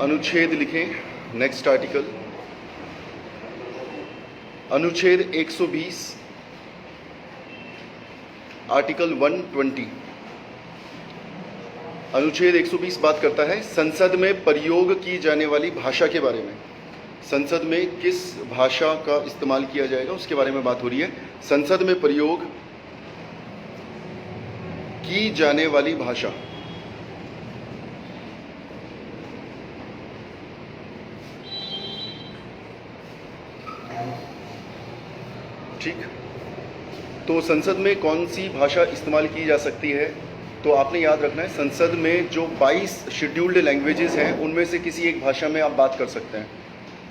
अनुच्छेद लिखें। Next article, अनुच्छेद 120, आर्टिकल 120। अनुच्छेद 120 बात करता है संसद में प्रयोग की जाने वाली भाषा के बारे में। संसद में किस भाषा का इस्तेमाल किया जाएगा उसके बारे में बात हो रही है। संसद में प्रयोग की जाने वाली भाषा। ठीक, तो संसद में कौन सी भाषा इस्तेमाल की जा सकती है, तो आपने याद रखना है संसद में जो 22 शेड्यूल्ड लैंग्वेजेस हैं उनमें से किसी एक भाषा में आप बात कर सकते हैं।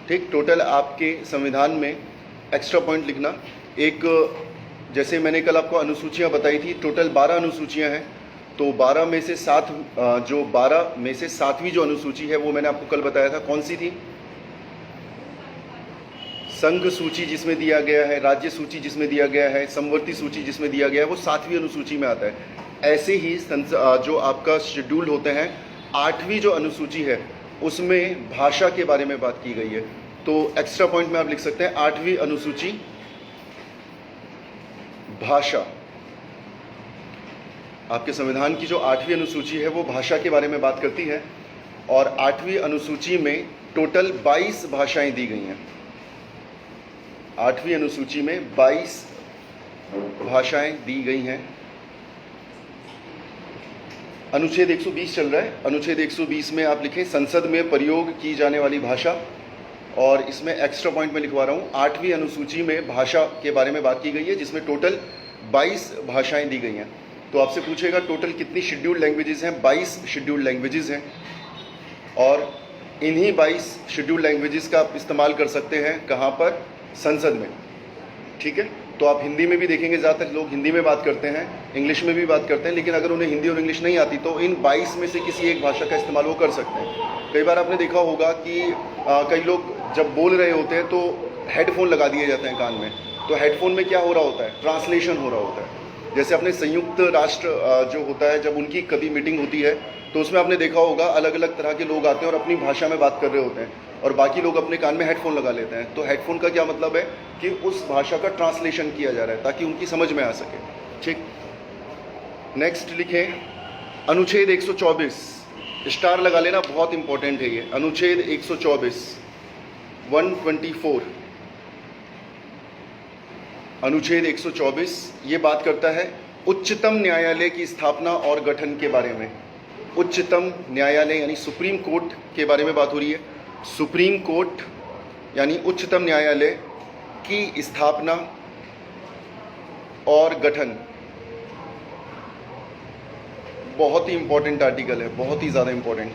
ठीक, टोटल आपके संविधान में एक्स्ट्रा पॉइंट लिखना। एक, जैसे मैंने कल आपको अनुसूचियां बताई थी, टोटल 12 अनुसूचियां हैं, तो 12 में से 7वीं जो अनुसूची है वो मैंने आपको कल बताया था कौन सी थी। संघ सूची जिसमें दिया गया है, राज्य सूची जिसमें दिया गया है, समवर्ती सूची जिसमें दिया गया है, वो 7वीं अनुसूची में आता है। ऐसे ही जो आपका शेड्यूल होते हैं, 8वीं जो अनुसूची है उसमें भाषा के बारे में बात की गई है। तो एक्स्ट्रा पॉइंट में आप लिख सकते हैं 8वीं अनुसूची भाषा। आपके संविधान की जो 8वीं अनुसूची है वो भाषा के बारे में बात करती है, और 8वीं अनुसूची में टोटल 22 भाषाएं दी गई हैं। 8वीं अनुसूची में 22 भाषाएं दी गई हैं। अनुच्छेद 120 चल रहा है। अनुच्छेद 120 में आप लिखें संसद में प्रयोग की जाने वाली भाषा, और इसमें एक्स्ट्रा पॉइंट में लिखवा रहा हूँ 8वीं अनुसूची में भाषा के बारे में बात की गई है जिसमें टोटल 22 भाषाएं दी गई हैं। तो आपसे पूछेगा टोटल कितनी शेड्यूल्ड लैंग्वेजेस हैं, 22 शेड्यूल्ड लैंग्वेजेस हैं, और इन्हीं 22 शेड्यूल्ड लैंग्वेजेस का आप इस्तेमाल कर सकते हैं कहाँ पर, संसद में। ठीक है, तो आप हिंदी में भी देखेंगे ज़्यादातर लोग हिंदी में बात करते हैं, इंग्लिश में भी बात करते हैं, लेकिन अगर उन्हें हिंदी और इंग्लिश नहीं आती तो इन 22 में से किसी एक भाषा का इस्तेमाल वो कर सकते हैं। कई बार आपने देखा होगा कि कई लोग जब बोल रहे होते हैं तो हेडफोन लगा दिए जाते हैं कान में, तो हेडफोन में क्या हो रहा होता है, ट्रांसलेशन हो रहा होता है। जैसे अपने संयुक्त राष्ट्र जो होता है, जब उनकी कभी मीटिंग होती है तो उसमें आपने देखा होगा अलग अलग तरह के लोग आते हैं और अपनी भाषा में बात कर रहे होते हैं, और बाकी लोग अपने कान में हेडफोन लगा लेते हैं। तो हेडफोन का क्या मतलब है कि उस भाषा का ट्रांसलेशन किया जा रहा है ताकि उनकी समझ में आ सके। ठीक, नेक्स्ट लिखें अनुच्छेद 124, स्टार लगा लेना, बहुत इंपॉर्टेंट है ये। अनुच्छेद 124 124, अनुच्छेद 124 ये बात करता है उच्चतम न्यायालय की स्थापना और गठन के बारे में। उच्चतम न्यायालय यानी सुप्रीम कोर्ट के बारे में बात हो रही है। सुप्रीम कोर्ट यानी उच्चतम न्यायालय की स्थापना और गठन, बहुत ही इंपॉर्टेंट आर्टिकल है, बहुत ही ज़्यादा इंपॉर्टेंट।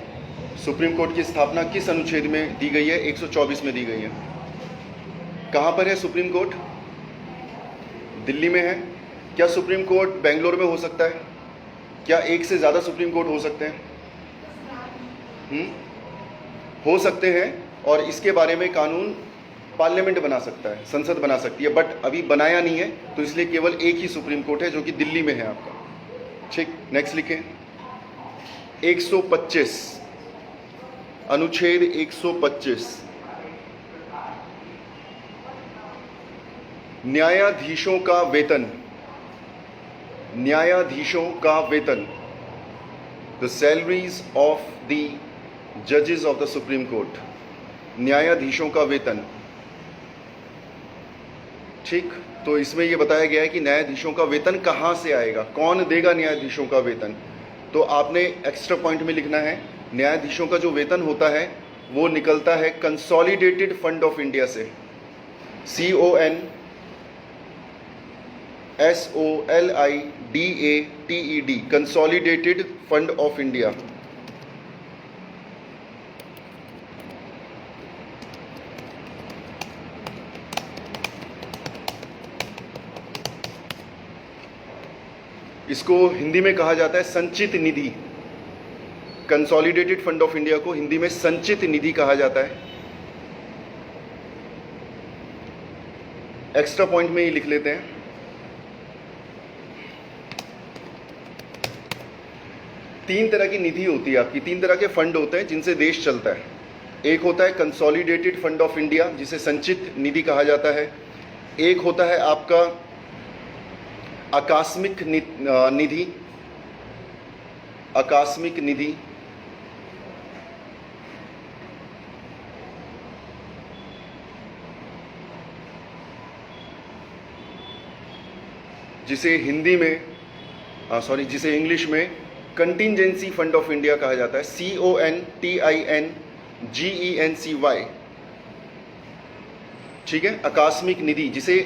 सुप्रीम कोर्ट की स्थापना किस अनुच्छेद में दी गई है, 124 में दी गई है। कहाँ पर है सुप्रीम कोर्ट, दिल्ली में है। क्या सुप्रीम कोर्ट बेंगलोर में हो सकता है, क्या एक से ज़्यादा सुप्रीम कोर्ट हो सकते हैं? हो सकते हैं, और इसके बारे में कानून पार्लियामेंट बना सकता है, संसद बना सकती है, बट अभी बनाया नहीं है, तो इसलिए केवल एक ही सुप्रीम कोर्ट है जो कि दिल्ली में है आपका। ठीक, नेक्स्ट लिखें 125, अनुच्छेद 125 न्यायाधीशों का वेतन। न्यायाधीशों का वेतन, द सैलरीज ऑफ द जजेस ऑफ द सुप्रीम कोर्ट। न्यायाधीशों का वेतन। ठीक, तो इसमें यह बताया गया है कि न्यायाधीशों का वेतन कहाँ से आएगा, कौन देगा न्यायाधीशों का वेतन। तो आपने एक्स्ट्रा पॉइंट में लिखना है न्यायाधीशों का जो वेतन होता है वो निकलता है कंसोलिडेटेड फंड ऑफ इंडिया से। CONSOLIDATED, consolidated fund of India. इसको हिंदी में कहा जाता है संचित निधि। कंसोलिडेटेड फंड ऑफ इंडिया को हिंदी में संचित निधि कहा जाता है। एक्स्ट्रा पॉइंट में ही लिख लेते हैं। तीन तरह की निधि होती है आपकी, तीन तरह के फंड होते हैं जिनसे देश चलता है। एक होता है कंसोलिडेटेड फंड ऑफ इंडिया जिसे संचित निधि कहा जाता है, एक होता है आपका आकस्मिक निधि, आकस्मिक निधि, जिसे हिंदी में जिसे इंग्लिश में कंटिजेंसी फंड ऑफ इंडिया कहा जाता है, CONTINGENCY, ठीक है। आकस्मिक निधि जिसे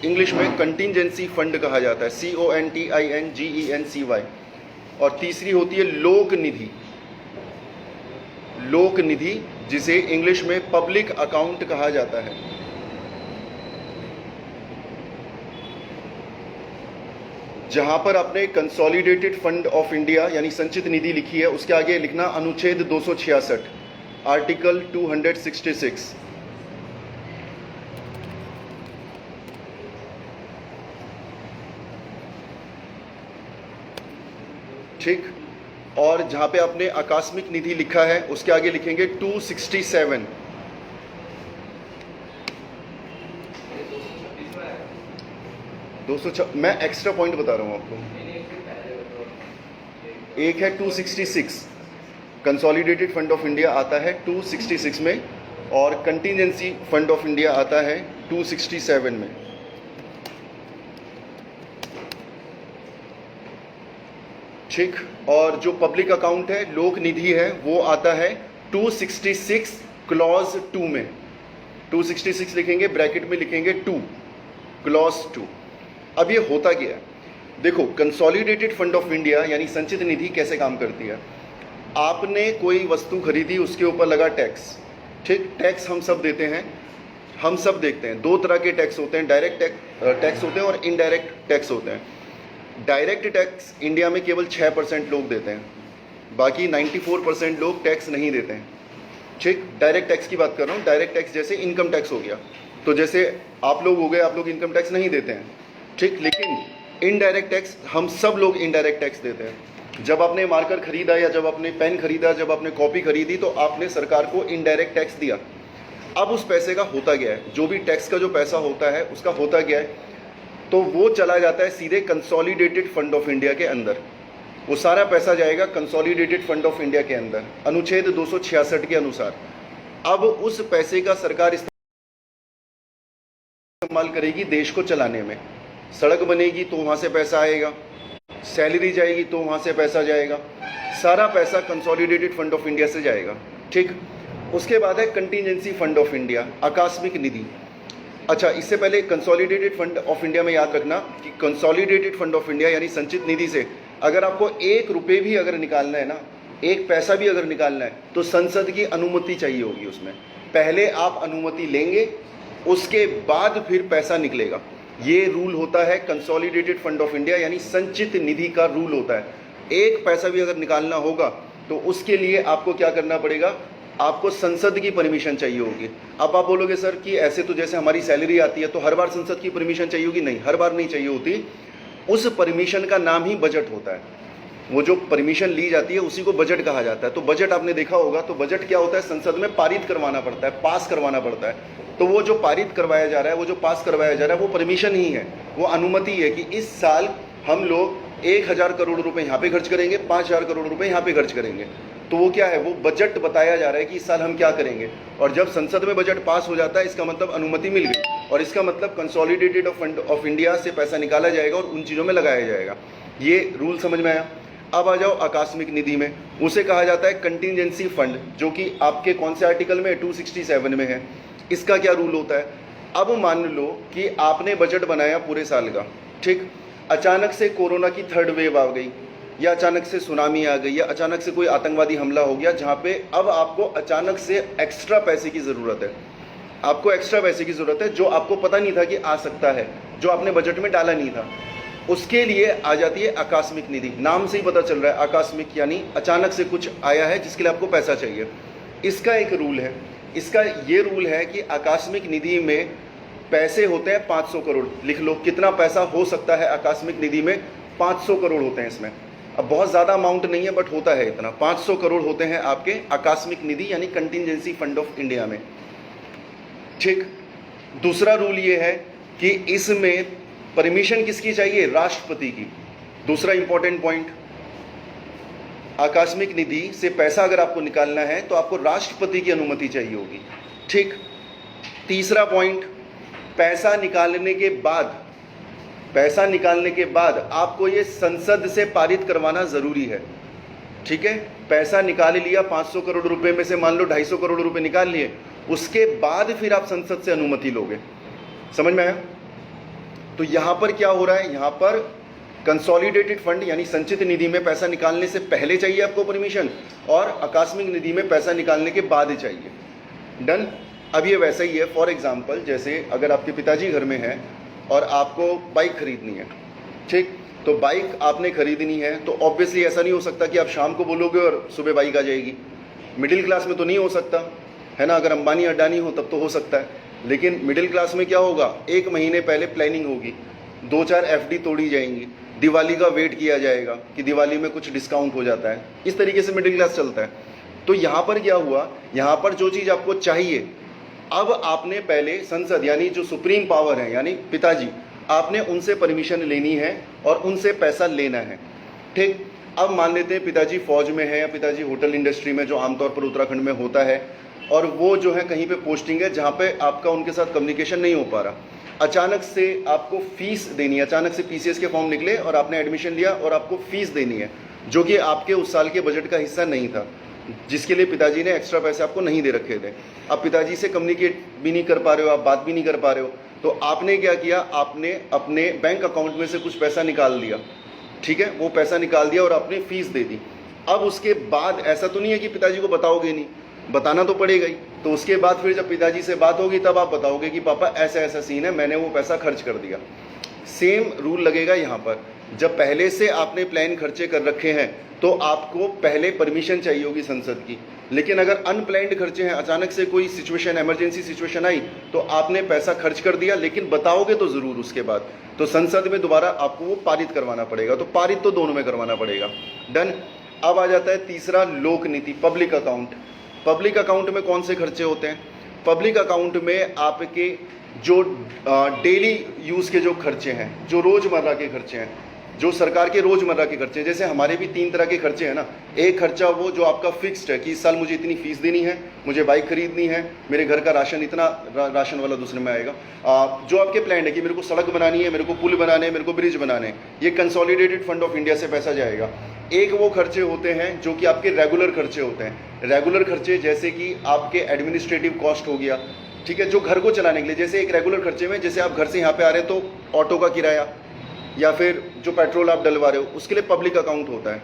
इंग्लिश में कंटिजेंसी फंड कहा जाता है, CONTINGENCY। और तीसरी होती है लोक निधि, लोक निधि जिसे इंग्लिश में पब्लिक अकाउंट कहा जाता है। जहां पर आपने कंसोलिडेटेड फंड ऑफ इंडिया यानी संचित निधि लिखी है, उसके आगे लिखना अनुच्छेद 266, आर्टिकल 266। ठीक। और जहां पे आपने आकस्मिक निधि लिखा है उसके आगे लिखेंगे 267। मैं एक्स्ट्रा पॉइंट बता रहा हूं आपको। एक है 266, कंसोलिडेटेड फंड ऑफ इंडिया आता है 266 में, और कंटिजेंसी फंड ऑफ इंडिया आता है 267 में। ठीक। और जो पब्लिक अकाउंट है, लोक निधि है, वो आता है 266 क्लॉज 2 में। 266 लिखेंगे, ब्रैकेट में लिखेंगे 2, क्लॉज 2। अब ये होता क्या है, देखो कंसोलिडेटेड फंड ऑफ इंडिया यानी संचित निधि कैसे काम करती है। आपने कोई वस्तु खरीदी, उसके ऊपर लगा टैक्स, ठीक। टैक्स हम सब देते हैं, हम सब देखते हैं। दो तरह के टैक्स होते हैं, डायरेक्ट टैक्स होते हैं और इनडायरेक्ट टैक्स होते हैं। डायरेक्ट टैक्स इंडिया में केवल 6% लोग देते हैं, बाकी 94% लोग टैक्स नहीं देते हैं, ठीक। डायरेक्ट टैक्स की बात कर रहा हूँ। डायरेक्ट टैक्स जैसे इनकम टैक्स हो गया, तो जैसे आप लोग हो गए, आप लोग इनकम टैक्स नहीं देते हैं, ठीक। लेकिन इनडायरेक्ट टैक्स हम सब लोग इनडायरेक्ट टैक्स देते हैं। जब आपने मार्कर खरीदा या जब आपने पेन खरीदा, जब आपने कॉपी खरीदी, तो आपने सरकार को इनडायरेक्ट टैक्स दिया। अब उस पैसे का होता क्या है, जो भी टैक्स का जो पैसा होता है उसका होता क्या है, तो वो चला जाता है सीधे कंसोलिडेटेड फंड ऑफ इंडिया के अंदर। वो सारा पैसा जाएगा कंसोलिडेटेड फंड ऑफ इंडिया के अंदर, अनुच्छेद 266 के अनुसार। अब उस पैसे का सरकार इस्तेमाल करेगी देश को चलाने में। सड़क बनेगी तो वहाँ से पैसा आएगा, सैलरी जाएगी तो वहाँ से पैसा जाएगा, सारा पैसा कंसोलिडेटेड फंड ऑफ इंडिया से जाएगा, ठीक। उसके बाद है कंटिजेंसी फंड ऑफ इंडिया, आकस्मिक निधि। अच्छा, इससे पहले कंसोलिडेटेड फंड ऑफ इंडिया में याद रखना कि कंसोलिडेटेड फंड ऑफ इंडिया यानी संचित निधि से अगर आपको 1 रुपये भी अगर निकालना है ना, 1 पैसा भी अगर निकालना है, तो संसद की अनुमति चाहिए होगी उसमें। पहले आप अनुमति लेंगे, उसके बाद फिर पैसा निकलेगा। ये रूल होता है कंसोलिडेटेड फंड ऑफ इंडिया यानी संचित निधि का रूल होता है। 1 पैसा भी अगर निकालना होगा तो उसके लिए आपको क्या करना पड़ेगा, आपको संसद की परमिशन चाहिए होगी। अब आप बोलोगे सर कि ऐसे तो जैसे हमारी सैलरी आती है तो हर बार संसद की परमिशन चाहिए होगी। नहीं, हर बार नहीं चाहिए होती। उस परमिशन का नाम ही बजट होता है। वो जो परमिशन ली जाती है उसी को बजट कहा जाता है। तो बजट आपने देखा होगा, तो बजट क्या होता है, संसद में पारित करवाना पड़ता है, पास करवाना पड़ता है। तो वो जो पारित करवाया जा रहा है, वो जो पास करवाया जा रहा है, वो परमिशन ही है, वो अनुमति है कि इस साल हम लोग 1000 करोड़ रुपए यहाँ पे खर्च करेंगे, 5000 करोड़ रुपए यहाँ पे खर्च करेंगे। तो वो क्या है, वो बजट बताया जा रहा है कि इस साल हम क्या करेंगे। और जब संसद में बजट पास हो जाता है, इसका मतलब अनुमति मिल गई, और इसका मतलब कंसोलिडेटेड फंड ऑफ इंडिया से पैसा निकाला जाएगा और उन चीज़ों में लगाया जाएगा। ये रूल समझ में आया। अब आ जाओ आकस्मिक निधि में। उसे कहा जाता है कंटिजेंसी फंड, जो कि आपके कौन से आर्टिकल में, 267 में है। इसका क्या रूल होता है, अब मान लो कि आपने बजट बनाया पूरे साल का, ठीक। अचानक से कोरोना की 3rd वेव आ गई, या अचानक से सुनामी आ गई, या अचानक से कोई आतंकवादी हमला हो गया, जहाँ पे अब आपको अचानक से एक्स्ट्रा पैसे की ज़रूरत है। आपको एक्स्ट्रा पैसे की ज़रूरत है जो आपको पता नहीं था कि आ सकता है, जो आपने बजट में डाला नहीं था। उसके लिए आ जाती है आकस्मिक निधि। नाम से ही पता चल रहा है, आकस्मिक यानी अचानक से कुछ आया है जिसके लिए आपको पैसा चाहिए। इसका एक रूल है, इसका ये रूल है कि आकस्मिक निधि में पैसे होते हैं 500 करोड़। लिख लो कितना पैसा हो सकता है आकस्मिक निधि में, 500 करोड़ होते हैं इसमें। अब बहुत ज़्यादा अमाउंट नहीं है बट होता है इतना, 500 करोड़ होते हैं आपके आकस्मिक निधि यानी कंटिजेंसी फंड ऑफ इंडिया में। ठीक, दूसरा रूल ये है कि इसमें परमिशन किसकी चाहिए? राष्ट्रपति की। दूसरा इंपॉर्टेंट पॉइंट, आकस्मिक निधि से पैसा अगर आपको निकालना है तो आपको राष्ट्रपति की अनुमति चाहिए होगी। ठीक, तीसरा पॉइंट, पैसा निकालने के बाद आपको ये संसद से पारित करवाना जरूरी है। ठीक है, पैसा निकाल लिया 500 करोड़ रुपए में से, मान लो 250 करोड़ रुपए निकाल लिए, उसके बाद फिर आप संसद से अनुमति लोगे। समझ में आया? तो यहां पर क्या हो रहा है, यहां पर कंसोलिडेटेड फंड यानी संचित निधि में पैसा निकालने से पहले चाहिए आपको परमिशन, और आकस्मिक निधि में पैसा निकालने के बाद चाहिए। डन। अब ये वैसा ही है, फॉर एग्जाम्पल जैसे अगर आपके पिताजी घर में हैं और आपको बाइक खरीदनी है, ठीक, तो बाइक आपने खरीदनी है तो ऑब्वियसली ऐसा नहीं हो सकता कि आप शाम को बोलोगे और सुबह बाइक आ जाएगी। मिडिल क्लास में तो नहीं हो सकता है ना, अगर अंबानी अडानी हो तब तो हो सकता है, लेकिन मिडिल क्लास में क्या होगा, 1 महीने पहले प्लानिंग होगी, 2-4 FD तोड़ी जाएंगी, दिवाली का वेट किया जाएगा कि दिवाली में कुछ डिस्काउंट हो जाता है, इस तरीके से मिडिल क्लास चलता है। तो यहाँ पर क्या हुआ, यहाँ पर जो चीज़ आपको चाहिए, अब आपने पहले संसद यानी जो सुप्रीम पावर है यानी पिताजी, आपने उनसे परमिशन लेनी है और उनसे पैसा लेना है। ठीक, अब मान लेते हैं पिताजी फौज में है या पिताजी होटल इंडस्ट्री में, जो आमतौर पर उत्तराखंड में होता है, और वो जो है कहीं पे पोस्टिंग है जहाँ पे आपका उनके साथ कम्युनिकेशन नहीं हो पा रहा, अचानक से आपको फीस देनी है, अचानक से PCS के फॉर्म निकले और आपने एडमिशन लिया और आपको फीस देनी है, जो कि आपके उस साल के बजट का हिस्सा नहीं था, जिसके लिए पिताजी ने एक्स्ट्रा पैसे आपको नहीं दे रखे थे। अब पिताजी से कम्युनिकेट भी नहीं कर पा रहे हो, आप बात भी नहीं कर पा रहे हो, तो आपने क्या किया, आपने अपने बैंक अकाउंट में से कुछ पैसा निकाल दिया। ठीक है, वो पैसा निकाल दिया और आपने फीस दे दी। अब उसके बाद ऐसा तो नहीं है कि पिताजी को बताओगे नहीं, बताना तो पड़ेगा ही। तो उसके बाद फिर जब पिताजी से बात होगी तब आप बताओगे कि पापा ऐसा ऐसा सीन है, मैंने वो पैसा खर्च कर दिया। सेम रूल लगेगा यहाँ पर, जब पहले से आपने प्लान खर्चे कर रखे हैं तो आपको पहले परमिशन चाहिए होगी संसद की, लेकिन अगर अनप्लान्ड खर्चे हैं, अचानक से कोई सिचुएशन, इमरजेंसी सिचुएशन आई, तो आपने पैसा खर्च कर दिया, लेकिन बताओगे तो जरूर उसके बाद, तो संसद में दोबारा आपको वो पारित करवाना पड़ेगा। तो पारित तो दोनों में करवाना पड़ेगा। डन। अब आ जाता है तीसरा, लोक नीति, पब्लिक अकाउंट। पब्लिक अकाउंट में कौन से खर्चे होते हैं? पब्लिक अकाउंट में आपके जो डेली यूज़ के जो खर्चे हैं, जो रोज़मर्रा के खर्चे हैं, जो सरकार के रोज़मर्रा के खर्चे हैं, जैसे हमारे भी 3 तरह के खर्चे हैं ना। एक खर्चा वो जो आपका फिक्स्ड है कि इस साल मुझे इतनी फीस देनी है, मुझे बाइक खरीदनी है, मेरे घर का राशन इतना, राशन वाला दूसरे में आएगा। जो आपके प्लान है कि मेरे को सड़क बनानी है, मेरे को पुल बनाने हैं, मेरे को ब्रिज बनाने हैं, ये कंसोलिडेटेड फंड ऑफ इंडिया से पैसा जाएगा। एक वो खर्चे होते हैं जो कि आपके रेगुलर खर्चे होते हैं। रेगुलर खर्चे जैसे कि आपके एडमिनिस्ट्रेटिव कॉस्ट हो गया, ठीक है, जो घर को चलाने के लिए, जैसे एक रेगुलर खर्चे में, जैसे आप घर से यहाँ पे आ रहे हैं तो ऑटो का किराया या फिर जो पेट्रोल आप डलवा रहे हो, उसके लिए पब्लिक अकाउंट होता है।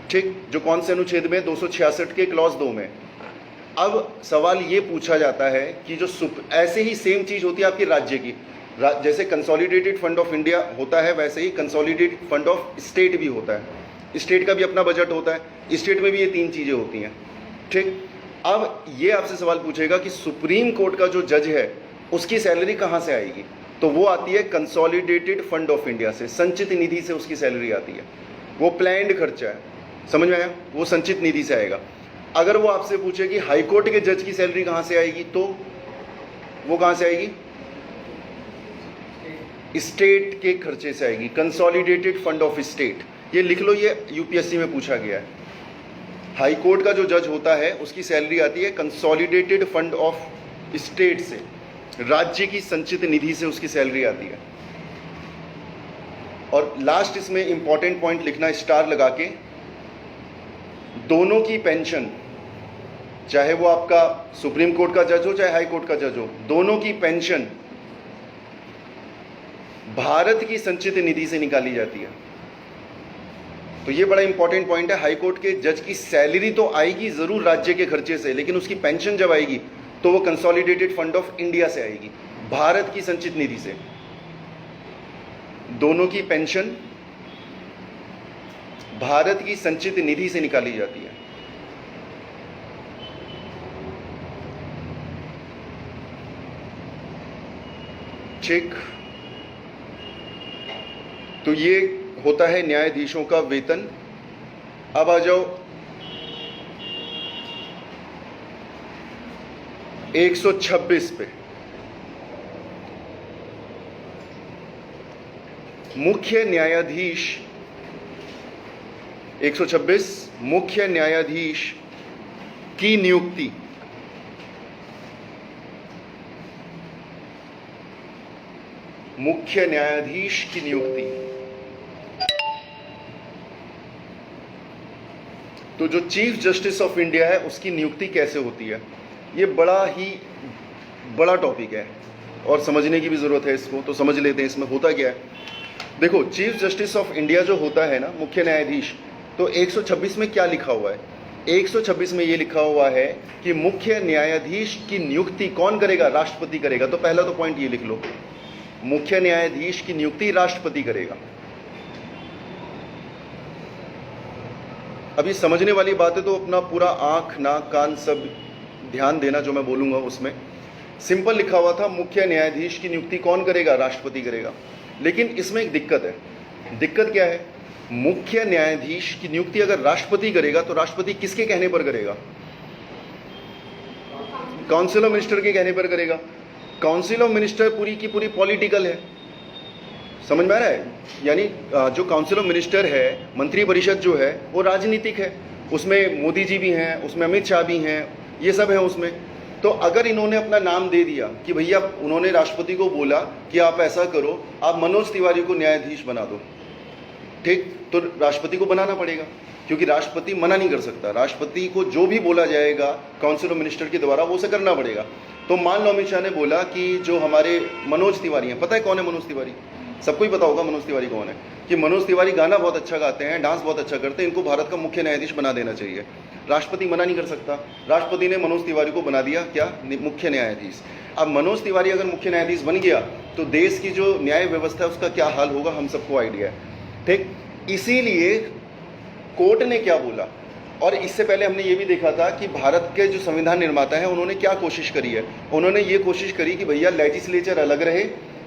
ठीक, जो कौन से अनुच्छेद में, 266 के क्लॉज 2 में। अब सवाल ये पूछा जाता है कि जो ऐसे ही सेम चीज़ होती है आपकी राज्य की, जैसे कंसोलिडेटेड फंड ऑफ इंडिया होता है, वैसे ही कंसोलिडेटेड फंड ऑफ स्टेट भी होता है। स्टेट का भी अपना बजट होता है, स्टेट में भी ये 3 चीज़ें होती हैं। ठीक, अब ये आपसे सवाल पूछेगा कि सुप्रीम कोर्ट का जो जज है उसकी सैलरी कहाँ से आएगी, तो वो आती है कंसोलिडेटेड फंड ऑफ इंडिया से, संचित निधि से उसकी सैलरी आती है। वो प्लान्ड खर्चा है, समझ में आया, वो संचित निधि से आएगा। अगर वो आपसे पूछे कि हाई कोर्ट के जज की सैलरी कहाँ से आएगी, तो वो कहाँ से आएगी, स्टेट के खर्चे से आएगी, कंसोलिडेटेड फंड ऑफ स्टेट। ये लिख लो, ये यूपीएससी में पूछा गया है। हाई कोर्ट का जो जज होता है उसकी सैलरी आती है कंसोलिडेटेड फंड ऑफ स्टेट से, राज्य की संचित निधि से उसकी सैलरी आती है। और लास्ट इसमें इंपॉर्टेंट पॉइंट लिखना स्टार लगा के, दोनों की पेंशन, चाहे वो आपका सुप्रीम कोर्ट का जज हो चाहे हाई कोर्ट का जज हो, दोनों की पेंशन भारत की संचित निधि से निकाली जाती है। तो ये बड़ा इंपॉर्टेंट पॉइंट है। हाई कोर्ट के जज की सैलरी तो आएगी जरूर राज्य के खर्चे से, लेकिन उसकी पेंशन जब आएगी तो वो कंसोलिडेटेड फंड ऑफ इंडिया से आएगी, भारत की संचित निधि से। दोनों की पेंशन भारत की संचित निधि से निकाली जाती है। ठीक, तो ये होता है न्यायाधीशों का वेतन अब आ जाओ 126 पे। मुख्य न्यायाधीश 126 मुख्य न्यायाधीश की नियुक्ति। मुख्य न्यायाधीश की नियुक्ति। तो जो चीफ जस्टिस ऑफ इंडिया है उसकी नियुक्ति कैसे होती है, ये बड़ा ही बड़ा टॉपिक है और समझने की भी जरूरत है इसको। तो समझ लेते हैं इसमें होता क्या है। देखो, चीफ जस्टिस ऑफ इंडिया जो होता है ना, मुख्य न्यायाधीश, तो 126 में क्या लिखा हुआ है? 126 में ये लिखा हुआ है कि मुख्य न्यायाधीश की नियुक्ति कौन करेगा? राष्ट्रपति करेगा। तो पहला तो पॉइंट ये लिख लो, मुख्य न्यायाधीश की नियुक्ति राष्ट्रपति करेगा। अभी समझने वाली बात है तो अपना पूरा आंख नाक कान सब ध्यान देना जो मैं बोलूंगा उसमें। सिंपल लिखा हुआ था मुख्य न्यायाधीश की नियुक्ति कौन करेगा? राष्ट्रपति करेगा। लेकिन इसमें एक दिक्कत है। दिक्कत क्या है? मुख्य न्यायाधीश की नियुक्ति अगर राष्ट्रपति करेगा तो राष्ट्रपति किसके कहने पर करेगा? काउंसिल ऑफ मिनिस्टर के कहने पर करेगा। काउंसिल ऑफ मिनिस्टर पूरी की पूरी पॉलिटिकल है, समझ में आ रहा है? यानी जो काउंसिल ऑफ मिनिस्टर है, मंत्री परिषद जो है वो राजनीतिक है। उसमें मोदी जी भी हैं, उसमें अमित शाह भी हैं, ये सब है उसमें। तो अगर इन्होंने अपना नाम दे दिया कि भैया, उन्होंने राष्ट्रपति को बोला कि आप ऐसा करो, आप मनोज तिवारी को न्यायाधीश बना दो, ठीक, तो राष्ट्रपति को बनाना पड़ेगा क्योंकि राष्ट्रपति मना नहीं कर सकता। राष्ट्रपति को जो भी बोला जाएगा काउंसिल ऑफ मिनिस्टर के द्वारा वो उसे करना पड़ेगा। तो मान लो अमित शाह ने बोला कि जो हमारे मनोज तिवारी हैं, पता है कौन है मनोज तिवारी? सबको ही पता होगा मनोज तिवारी कौन है, कि मनोज तिवारी गाना बहुत अच्छा गाते हैं, डांस बहुत अच्छा करते हैं, इनको भारत का मुख्य न्यायाधीश बना देना चाहिए। राष्ट्रपति मना नहीं कर सकता। राष्ट्रपति ने मनोज तिवारी को बना दिया क्या? मुख्य न्यायाधीश। अब मनोज तिवारी अगर मुख्य न्यायाधीश बन गया तो देश की जो न्याय व्यवस्था है उसका क्या हाल होगा हम सबको आइडिया है, ठीक। इसीलिए कोर्ट ने क्या बोला, और इससे पहले हमने ये भी देखा था कि भारत के जो संविधान निर्माता हैं उन्होंने क्या कोशिश करी है। उन्होंने ये कोशिश करी कि भैया लेजिस्लेचर अलग रहे,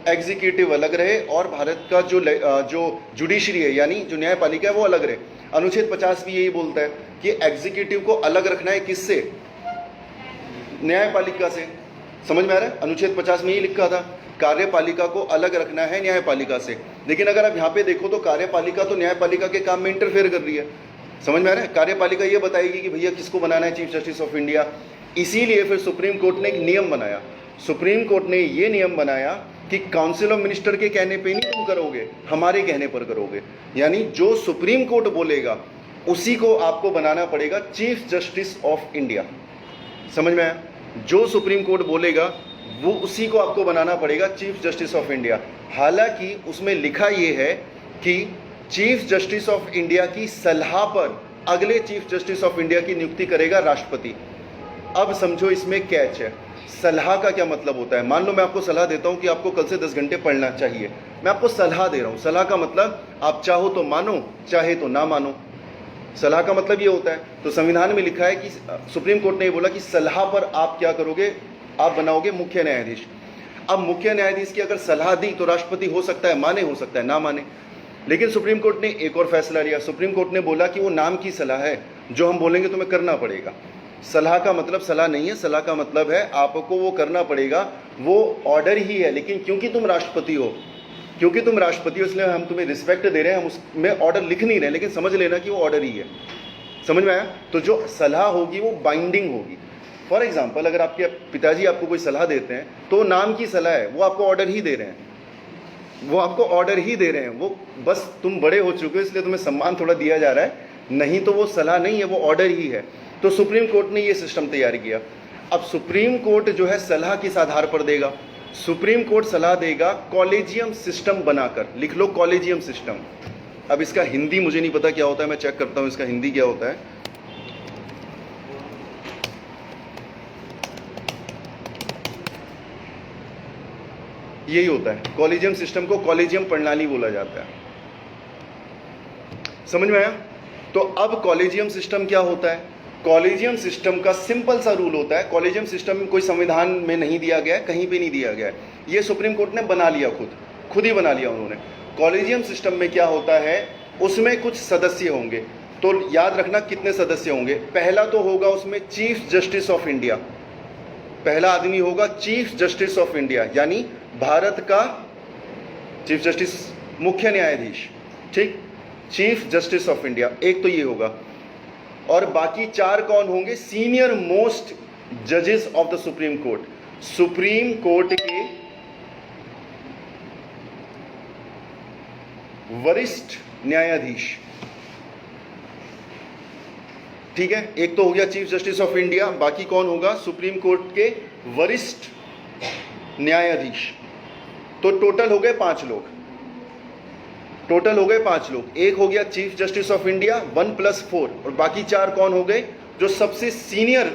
एग्जीक्यूटिव अलग रहे, और भारत का जो जुडिशरी है यानी जो न्यायपालिका है वो अलग रहे। अनुच्छेद 50 भी यही बोलता है कि एग्जीक्यूटिव को अलग रखना है, किससे? न्यायपालिका से। समझ में आ रहा है? अनुच्छेद 50 में यही लिखा था, कार्यपालिका को अलग रखना है न्यायपालिका से। लेकिन अगर आप यहाँ पे देखो तो कार्यपालिका तो न्यायपालिका के काम में इंटरफेयर कर रही है। समझ में आ रहा है? कार्यपालिका ये बताएगी कि भैया किसको बनाना है चीफ जस्टिस ऑफ इंडिया। इसीलिए फिर सुप्रीम कोर्ट ने एक नियम बनाया। सुप्रीम कोर्ट ने ये नियम बनाया कि काउंसिल ऑफ मिनिस्टर के कहने पे नहीं तुम करोगे, हमारे कहने पर करोगे। यानी जो सुप्रीम कोर्ट बोलेगा उसी को आपको बनाना पड़ेगा चीफ जस्टिस ऑफ इंडिया। समझ में आया? जो सुप्रीम कोर्ट बोलेगा वो उसी को आपको बनाना पड़ेगा चीफ जस्टिस ऑफ इंडिया। हालांकि उसमें लिखा ये है कि चीफ जस्टिस ऑफ इंडिया की सलाह पर अगले चीफ जस्टिस ऑफ इंडिया की नियुक्ति करेगा राष्ट्रपति। अब समझो इसमें कैच है। सलाह का क्या मतलब होता है? मान लो मैं आपको सलाह देता हूं कि आपको कल से 10 घंटे पढ़ना चाहिए, मैं आपको सलाह दे रहा हूं। सलाह का मतलब आप चाहो तो मानो, चाहे तो ना मानो। सलाह का मतलब ये होता है। तो संविधान में लिखा है कि सुप्रीम कोर्ट ने ये बोला कि सलाह पर आप क्या करोगे? आप बनाओगे मुख्य न्यायाधीश। अब मुख्य न्यायाधीश की अगर सलाह दी तो राष्ट्रपति हो सकता है माने, हो सकता है ना माने। लेकिन सुप्रीम कोर्ट ने एक और फैसला लिया। सुप्रीम कोर्ट ने बोला कि वो नाम की सलाह है, जो हम बोलेंगे तुम्हें करना पड़ेगा। सलाह का मतलब सलाह नहीं है, सलाह का मतलब है आपको वो करना पड़ेगा, वो ऑर्डर ही है। लेकिन क्योंकि तुम राष्ट्रपति हो, इसलिए हम तुम्हें रिस्पेक्ट दे रहे हैं, हम उसमें ऑर्डर लिख नहीं रहे, लेकिन समझ लेना कि वो ऑर्डर ही है। समझ में आया? तो जो सलाह होगी वो बाइंडिंग होगी। फॉर एग्जाम्पल, अगर आपके पिताजी आपको कोई सलाह देते हैं तो नाम की सलाह है, वो आपको ऑर्डर ही दे रहे हैं, वो बस तुम बड़े हो चुके हो इसलिए तुम्हें सम्मान थोड़ा दिया जा रहा है, नहीं तो वो सलाह नहीं है, वो ऑर्डर ही है। तो सुप्रीम कोर्ट ने ये सिस्टम तैयार किया। अब सुप्रीम कोर्ट जो है सलाह किस आधार पर देगा? सुप्रीम कोर्ट सलाह देगा कॉलेजियम सिस्टम बनाकर। लिख लो कॉलेजियम सिस्टम। अब इसका हिंदी मुझे नहीं पता क्या होता है, मैं चेक करता हूं इसका हिंदी क्या होता है। यही होता है, कॉलेजियम सिस्टम को कॉलेजियम प्रणाली बोला जाता है। समझ में आया? तो अब कॉलेजियम सिस्टम क्या होता है? कॉलेजियम सिस्टम का सिंपल सा रूल होता है। कॉलेजियम सिस्टम कोई संविधान में नहीं दिया गया है, कहीं पे नहीं दिया गया है, ये सुप्रीम कोर्ट ने बना लिया, खुद ही बना लिया उन्होंने। कॉलेजियम सिस्टम में क्या होता है? उसमें कुछ सदस्य होंगे। तो याद रखना कितने सदस्य होंगे। पहला तो होगा उसमें चीफ जस्टिस ऑफ इंडिया, पहला आदमी होगा चीफ जस्टिस ऑफ इंडिया, यानी भारत का चीफ जस्टिस, मुख्य न्यायाधीश, ठीक, चीफ जस्टिस ऑफ इंडिया, एक तो ये होगा। और बाकी 4 कौन होंगे? सीनियर मोस्ट जजेस of the supreme court, supreme court के वरिष्ठ न्यायाधीश, ठीक है। एक तो हो गया चीफ जस्टिस ऑफ इंडिया, बाकी कौन होगा? सुप्रीम कोर्ट के वरिष्ठ न्यायाधीश। तो टोटल हो गए 5 लोग, टोटल हो गए 5 लोग। एक हो गया चीफ जस्टिस ऑफ इंडिया 1 + 4, और बाकी 4 कौन हो गए? जो सबसे सीनियर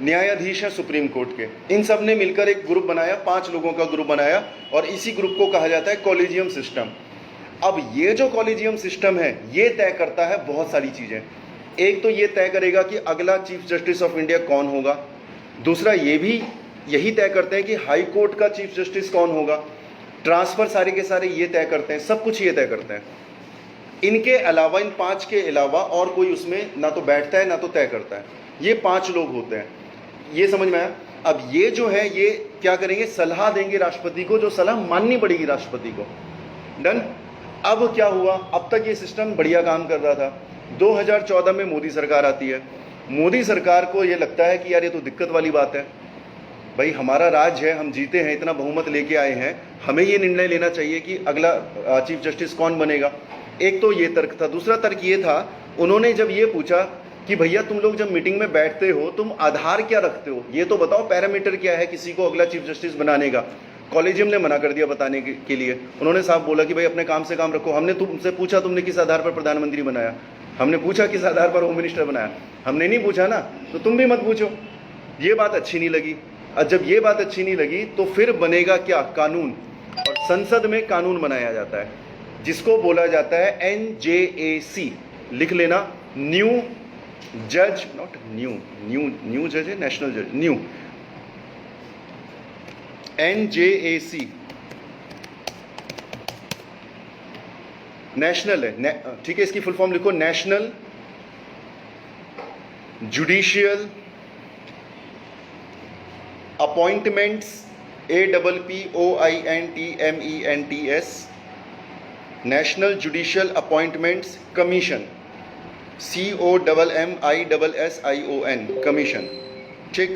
न्यायाधीश हैं सुप्रीम कोर्ट के। इन सब ने मिलकर एक ग्रुप बनाया, 5 लोगों का ग्रुप बनाया, और इसी ग्रुप को कहा जाता है कॉलेजियम सिस्टम। अब ये जो कॉलेजियम सिस्टम है ये तय करता है बहुत सारी चीजें। एक तो ये तय करेगा कि अगला चीफ जस्टिस ऑफ इंडिया कौन होगा, दूसरा ये भी यही तय करते हैं कि हाई कोर्ट का चीफ जस्टिस कौन होगा, ट्रांसफर सारे के सारे ये तय करते हैं, सब कुछ ये तय करते हैं। इनके अलावा, इन 5 के अलावा और कोई उसमें ना तो बैठता है ना तो तय करता है। ये 5 लोग होते हैं, ये समझ में आया। अब ये जो है ये क्या करेंगे? सलाह देंगे राष्ट्रपति को, जो सलाह माननी पड़ेगी राष्ट्रपति को। डन। अब क्या हुआ? अब तक ये सिस्टम बढ़िया काम कर रहा था। 2014 में मोदी सरकार आती है। मोदी सरकार को ये लगता है कि यार ये तो दिक्कत वाली बात है, भाई हमारा राज्य है, हम जीते हैं, इतना बहुमत लेके आए हैं, हमें ये निर्णय लेना चाहिए कि अगला चीफ जस्टिस कौन बनेगा। एक तो ये तर्क था। दूसरा तर्क ये था, उन्होंने जब ये पूछा कि भैया तुम लोग जब मीटिंग में बैठते हो तुम आधार क्या रखते हो, ये तो बताओ, पैरामीटर क्या है किसी को अगला चीफ जस्टिस बनाने का। कॉलेजियम ने मना कर दिया बताने के लिए। उन्होंने साफ बोला कि भाई अपने काम से काम रखो। हमने तुमसे पूछा तुमने किस आधार पर प्रधानमंत्री बनाया, हमने पूछा किस आधार पर होम मिनिस्टर बनाया, हमने नहीं पूछा ना, तो तुम भी मत पूछो। ये बात अच्छी नहीं लगी। और जब ये बात अच्छी नहीं लगी तो फिर बनेगा क्या? कानून। और संसद में कानून बनाया जाता है जिसको बोला जाता है NJAC, लिख लेना, न्यू जज, नॉट न्यू जज है, नेशनल जज, न्यू, NJAC, नेशनल है, ठीक है। इसकी फुल फॉर्म लिखो, national judicial appointments, APPOINTMENTS, national judicial appointments commission, COMMISSION, commission, ठीक।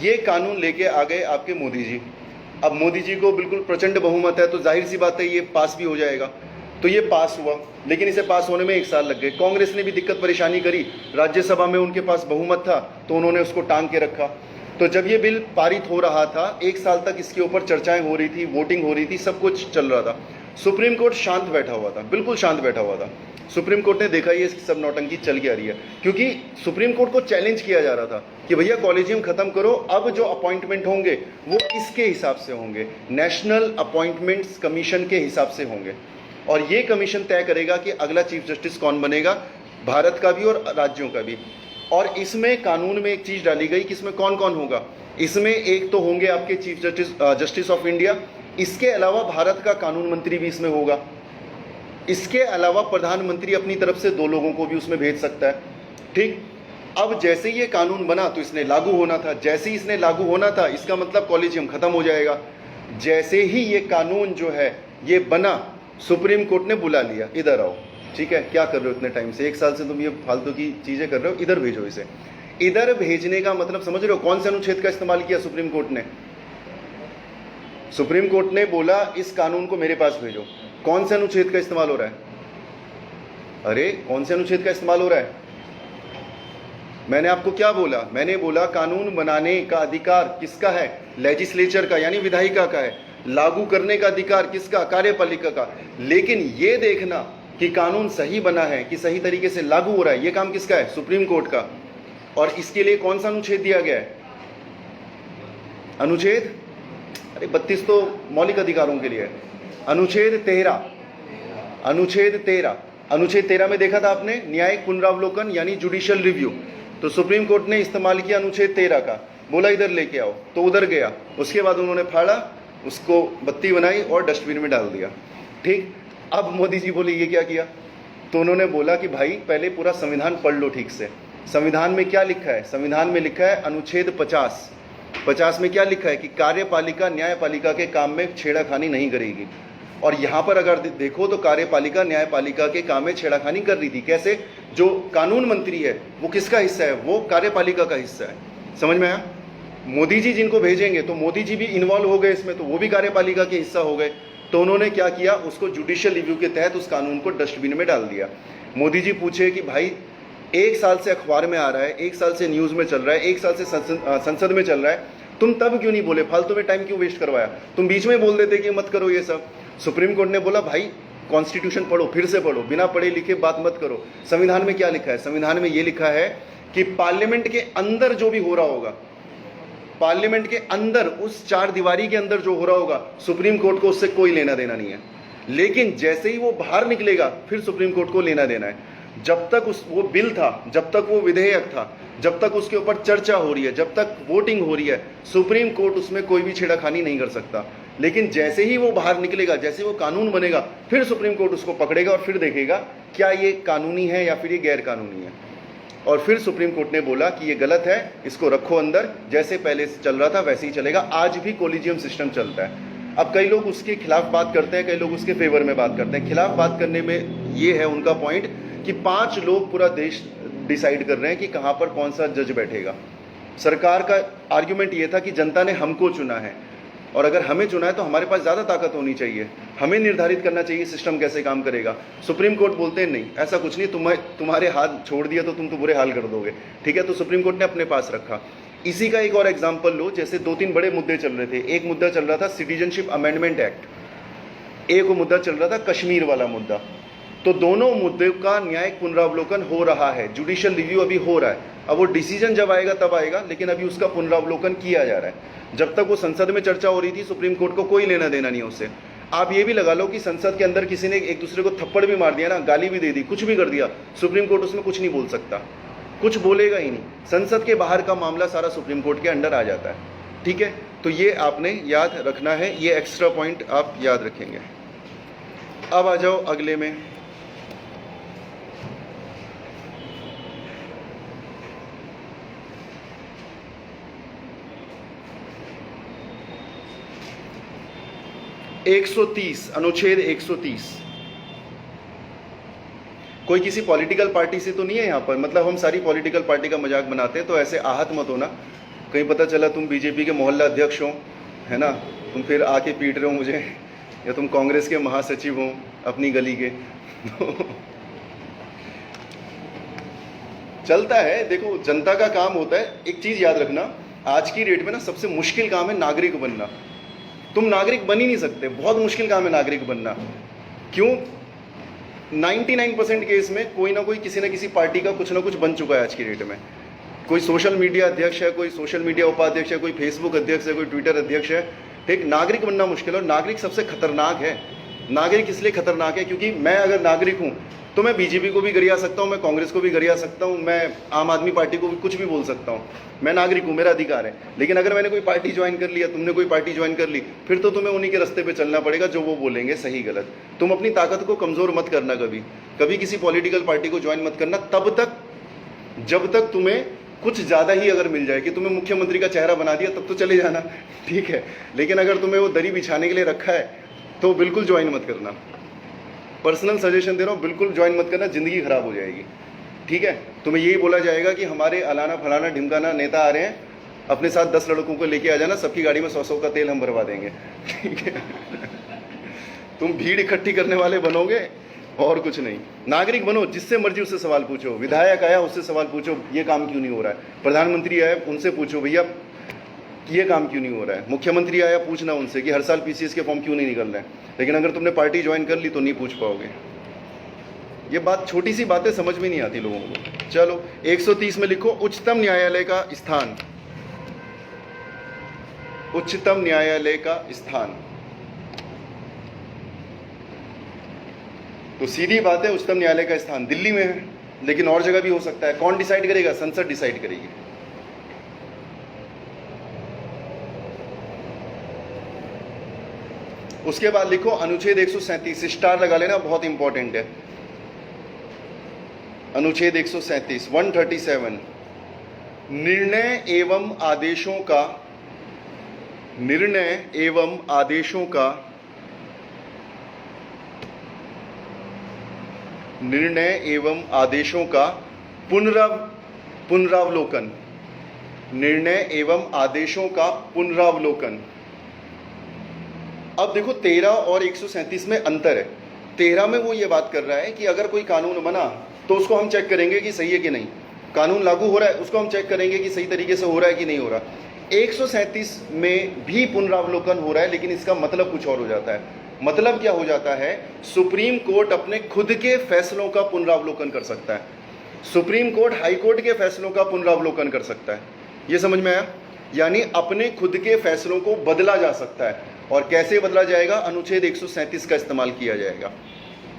ये कानून लेके आ गए आपके मोदी जी। अब मोदी जी को बिल्कुल प्रचंड बहुमत है, तो जाहिर सी बात है ये पास भी हो जाएगा। तो ये पास हुआ, लेकिन इसे पास होने में 1 साल लग गए। कांग्रेस ने भी दिक्कत परेशानी करी, राज्यसभा में उनके पास बहुमत था तो उन्होंने उसको टांग के रखा। तो जब ये बिल पारित हो रहा था, 1 साल तक इसके ऊपर चर्चाएं हो रही थी, वोटिंग हो रही थी, सब कुछ चल रहा था। सुप्रीम कोर्ट शांत बैठा हुआ था, बिल्कुल शांत बैठा हुआ था। सुप्रीम कोर्ट ने देखा ये सब नौटंकी चल के आ रही है, क्योंकि सुप्रीम कोर्ट को चैलेंज किया जा रहा था कि भैया कॉलेजियम खत्म करो, अब जो अपॉइंटमेंट होंगे वो इसके हिसाब से होंगे, नेशनल अपॉइंटमेंट्स कमीशन के हिसाब से होंगे। और ये कमीशन तय करेगा कि अगला चीफ जस्टिस कौन बनेगा, भारत का भी और राज्यों का भी। और इसमें कानून में एक चीज डाली गई कि इसमें कौन कौन होगा। इसमें एक तो होंगे आपके चीफ जस्टिस ऑफ इंडिया, इसके अलावा भारत का कानून मंत्री भी इसमें होगा। इसके अलावा प्रधानमंत्री अपनी तरफ से 2 लोगों को भी उसमें भेज सकता है, ठीक। अब जैसे ये कानून बना तो इसने लागू होना था, जैसे ही इसने लागू होना था इसका मतलब कॉलेजियम खत्म हो जाएगा। जैसे ही ये कानून जो है ये बना, सुप्रीम कोर्ट ने बुला लिया, इधर आओ, ठीक है, क्या कर रहे हो इतने टाइम से, 1 साल से तुम ये फालतू की चीजें कर रहे हो, इधर भेजो इसे। इधर भेजने का मतलब समझ रहे हो? कौन से अनुच्छेद का इस्तेमाल किया सुप्रीम कोर्ट ने? सुप्रीम कोर्ट ने बोला इस कानून को मेरे पास भेजो। कौन से अनुच्छेद का इस्तेमाल हो रहा है? अरे कौन से अनुच्छेद का इस्तेमाल हो रहा है? मैंने आपको क्या बोला? मैंने बोला कानून बनाने का अधिकार किसका है? लेजिस्लेचर का, यानी विधायिका का है। लागू करने का अधिकार किसका? कार्यपालिका का। लेकिन ये देखना कि कानून सही बना है, कि सही तरीके से लागू हो रहा है, ये काम किसका है? सुप्रीम कोर्ट का। और इसके लिए कौन सा अनुच्छेद दिया गया है? अनुच्छेद 32 तो मौलिक अधिकारों के लिए है। अनुच्छेद 13, अनुच्छेद 13, अनुच्छेद 13 में देखा था आपने, न्यायिक पुनरावलोकन यानी जुडिशियल रिव्यू। तो सुप्रीम कोर्ट ने इस्तेमाल किया अनुच्छेद 13 का, बोला इधर लेके आओ, तो उधर गया। उसके बाद उन्होंने फाड़ा, उसको बत्ती बनाई और डस्टबिन में डाल दिया, ठीक। अब मोदी जी बोले ये क्या किया? तो उन्होंने बोला कि भाई पहले पूरा संविधान पढ़ लो ठीक से। संविधान में क्या लिखा है? संविधान में लिखा है अनुच्छेद 50 में क्या लिखा है कि कार्यपालिका न्यायपालिका के काम में छेड़खानी नहीं करेगी। और यहाँ पर अगर देखो तो कार्यपालिका न्यायपालिका के काम में छेड़खानी कर रही थी। कैसे? जो कानून मंत्री है वो किसका हिस्सा है? वो कार्यपालिका का हिस्सा है। समझ में आया? मोदी जी जिनको भेजेंगे तो मोदी जी भी इन्वॉल्व हो गए इसमें, तो वो भी कार्यपालिका के हिस्सा हो गए। तो उन्होंने क्या किया, उसको जुडिशियल रिव्यू के तहत उस कानून को डस्टबिन में डाल दिया। मोदी जी पूछे कि भाई 1 साल से अखबार में आ रहा है, 1 साल से न्यूज़ में चल रहा है, 1 साल से संसद में चल रहा है, तुम तब क्यों नहीं बोले? फालतू में टाइम क्यों वेस्ट करवाया? तुम बीच में बोल देते कि मत करो ये सब। सुप्रीम कोर्ट ने बोला भाई कॉन्स्टिट्यूशन पढ़ो, फिर से पढ़ो, बिना पढ़े लिखे बात मत करो। संविधान में क्या लिखा है? संविधान में ये लिखा है कि पार्लियामेंट के अंदर जो भी हो रहा होगा, पार्लियामेंट के अंदर उस 4 दीवारी के अंदर जो हो रहा होगा, सुप्रीम कोर्ट को उससे कोई लेना देना नहीं है। लेकिन जैसे ही वो बाहर निकलेगा फिर सुप्रीम कोर्ट को लेना देना है। जब तक वो बिल था, जब तक वो विधेयक था, जब तक उसके ऊपर चर्चा हो रही है, जब तक वोटिंग हो रही है, सुप्रीम कोर्ट उसमें कोई भी छेड़खानी नहीं कर सकता। लेकिन जैसे ही वो बाहर निकलेगा, जैसे वो कानून बनेगा, फिर सुप्रीम कोर्ट उसको पकड़ेगा और फिर देखेगा क्या ये कानूनी है या फिर ये गैर कानूनी है। और फिर सुप्रीम कोर्ट ने बोला कि ये गलत है, इसको रखो अंदर, जैसे पहले से चल रहा था वैसे ही चलेगा। आज भी कोलिजियम सिस्टम चलता है। अब कई लोग उसके खिलाफ बात करते हैं, कई लोग उसके फेवर में बात करते हैं। खिलाफ बात करने में ये है उनका पॉइंट कि 5 लोग पूरा देश डिसाइड कर रहे हैं कि कहाँ पर कौन सा जज बैठेगा। सरकार का आर्ग्यूमेंट ये था कि जनता ने हमको चुना है, और अगर हमें चुना है तो हमारे पास ज़्यादा ताकत होनी चाहिए, हमें निर्धारित करना चाहिए सिस्टम कैसे काम करेगा। सुप्रीम कोर्ट बोलते हैं नहीं, ऐसा कुछ नहीं, तुम्हारे हाथ छोड़ दिया तो तुम तो बुरे हाल कर दोगे। ठीक है, तो सुप्रीम कोर्ट ने अपने पास रखा। इसी का एक और एग्जाम्पल लो, जैसे 2-3 बड़े मुद्दे चल रहे थे। एक मुद्दा चल रहा था सिटीजनशिप अमेंडमेंट एक्ट, एक मुद्दा चल रहा था कश्मीर वाला मुद्दा। तो दोनों मुद्दों का न्यायिक पुनरावलोकन हो रहा है, जुडिशियल रिव्यू अभी हो रहा है। अब वो डिसीजन जब आएगा तब आएगा, लेकिन अभी उसका पुनरावलोकन किया जा रहा है। जब तक वो संसद में चर्चा हो रही थी, सुप्रीम कोर्ट को कोई लेना देना नहीं है उससे। आप ये भी लगा लो कि संसद के अंदर किसी ने एक दूसरे को थप्पड़ भी मार दिया ना, गाली भी दे दी, कुछ भी कर दिया, सुप्रीम कोर्ट उसमें कुछ नहीं बोल सकता, कुछ बोलेगा ही नहीं। संसद के बाहर का मामला सारा सुप्रीम कोर्ट के अंडर आ जाता है। ठीक है, तो ये आपने याद रखना है, ये एक्स्ट्रा पॉइंट आप याद रखेंगे। अब आ जाओ अगले में। अनुच्छेद 130। कोई किसी पॉलिटिकल पार्टी से तो नहीं है यहाँ पर, मतलब हम सारी पॉलिटिकल पार्टी का मजाक बनाते हैं, तो ऐसे आहत मत होना। कहीं पता चला तुम बीजेपी के मोहल्ला अध्यक्ष हो, है ना, तुम फिर आके पीट रहे हो मुझे, या तुम कांग्रेस के महासचिव हो अपनी गली के। चलता है, देखो जनता का काम होता है। एक चीज याद रखना, आज की डेट में ना सबसे मुश्किल काम है नागरिक बनना। तुम नागरिक बन ही नहीं सकते, बहुत मुश्किल काम है नागरिक बनना। क्यों? 99% केस में कोई ना कोई किसी न किसी पार्टी का कुछ ना कुछ बन चुका है आज की डेट में। कोई सोशल मीडिया अध्यक्ष है, कोई सोशल मीडिया उपाध्यक्ष है, कोई फेसबुक अध्यक्ष है, कोई ट्विटर अध्यक्ष है। ठीक, नागरिक बनना मुश्किल है, और नागरिक सबसे खतरनाक है। नागरिक इसलिए खतरनाक है क्योंकि मैं अगर नागरिक हूँ तो मैं बीजेपी को भी गरिया सकता हूँ, मैं कांग्रेस को भी गरिया सकता हूँ, मैं आम आदमी पार्टी को भी कुछ भी बोल सकता हूँ। मैं नागरिक हूँ, मेरा अधिकार है। लेकिन अगर मैंने कोई पार्टी ज्वाइन कर लिया, तुमने कोई पार्टी ज्वाइन कर ली, फिर तो तुम्हें उन्हीं के रास्ते पे चलना पड़ेगा जो वो बोलेंगे, सही गलत। तुम अपनी ताकत को कमज़ोर मत करना, कभी कभी किसी पॉलिटिकल पार्टी को ज्वाइन मत करना तब तक जब तक तुम्हें कुछ ज़्यादा ही अगर मिल जाए कि तुम्हें मुख्यमंत्री का चेहरा बना दिया, तब तो चले जाना, ठीक है। लेकिन अगर तुम्हें वो दरी बिछाने के लिए रखा है तो बिल्कुल ज्वाइन मत करना। पर्सनल सजेशन दे रहा हूँ, बिल्कुल ज्वाइन मत करना, ज़िंदगी खराब हो जाएगी। ठीक है, तुम्हें यही बोला जाएगा कि हमारे अलाना फलाना ढिमकाना नेता आ रहे हैं, अपने साथ 10 लड़कों को लेके आ जाना, सबकी गाड़ी में 100-100 का तेल हम भरवा देंगे। ठीक है, तुम भीड़ इकट्ठी करने वाले बनोगे और कुछ नहीं। नागरिक बनो, जिससे मर्जी उससे सवाल पूछो। विधायक आया उससे सवाल पूछो, ये काम क्यों नहीं हो रहा है। प्रधानमंत्री आया उनसे पूछो, भैया ये काम क्यों नहीं हो रहा है। मुख्यमंत्री आया, पूछना उनसे कि हर साल पीसीएस के फॉर्म क्यों नहीं निकल रहे हैं। लेकिन अगर तुमने पार्टी ज्वाइन कर ली तो नहीं पूछ पाओगे। ये बात, छोटी सी बातें समझ में नहीं आती लोगों को। चलो 130 में लिखो उच्चतम न्यायालय का स्थान। उच्चतम न्यायालय का स्थान, तो सीधी बात है उच्चतम न्यायालय का स्थान दिल्ली में है, लेकिन और जगह भी हो सकता है। कौन डिसाइड करेगा? संसद डिसाइड करेगी। उसके बाद लिखो अनुच्छेद 137, स्टार लगा लेना, बहुत इंपॉर्टेंट है। अनुच्छेद 137 137 निर्णय एवं आदेशों का पुनरावलोकन। निर्णय एवं आदेशों का पुनरावलोकन। अब देखो 13 और 137 में अंतर है। 13 में वो ये बात कर रहा है कि अगर कोई कानून बना तो उसको हम चेक करेंगे कि सही है कि नहीं, कानून लागू हो रहा है उसको हम चेक करेंगे कि सही तरीके से हो रहा है कि नहीं हो रहा। 137 में भी पुनरावलोकन हो रहा है, लेकिन इसका मतलब कुछ और हो जाता है। मतलब क्या हो जाता है, सुप्रीम कोर्ट अपने खुद के फैसलों का पुनरावलोकन कर सकता है। सुप्रीम कोर्ट हाई कोर्ट के फैसलों का पुनरावलोकन कर सकता है। ये समझ में आया? यानी अपने खुद के फैसलों को बदला जा सकता है। और कैसे बदला जाएगा? अनुच्छेद 137 का इस्तेमाल किया जाएगा।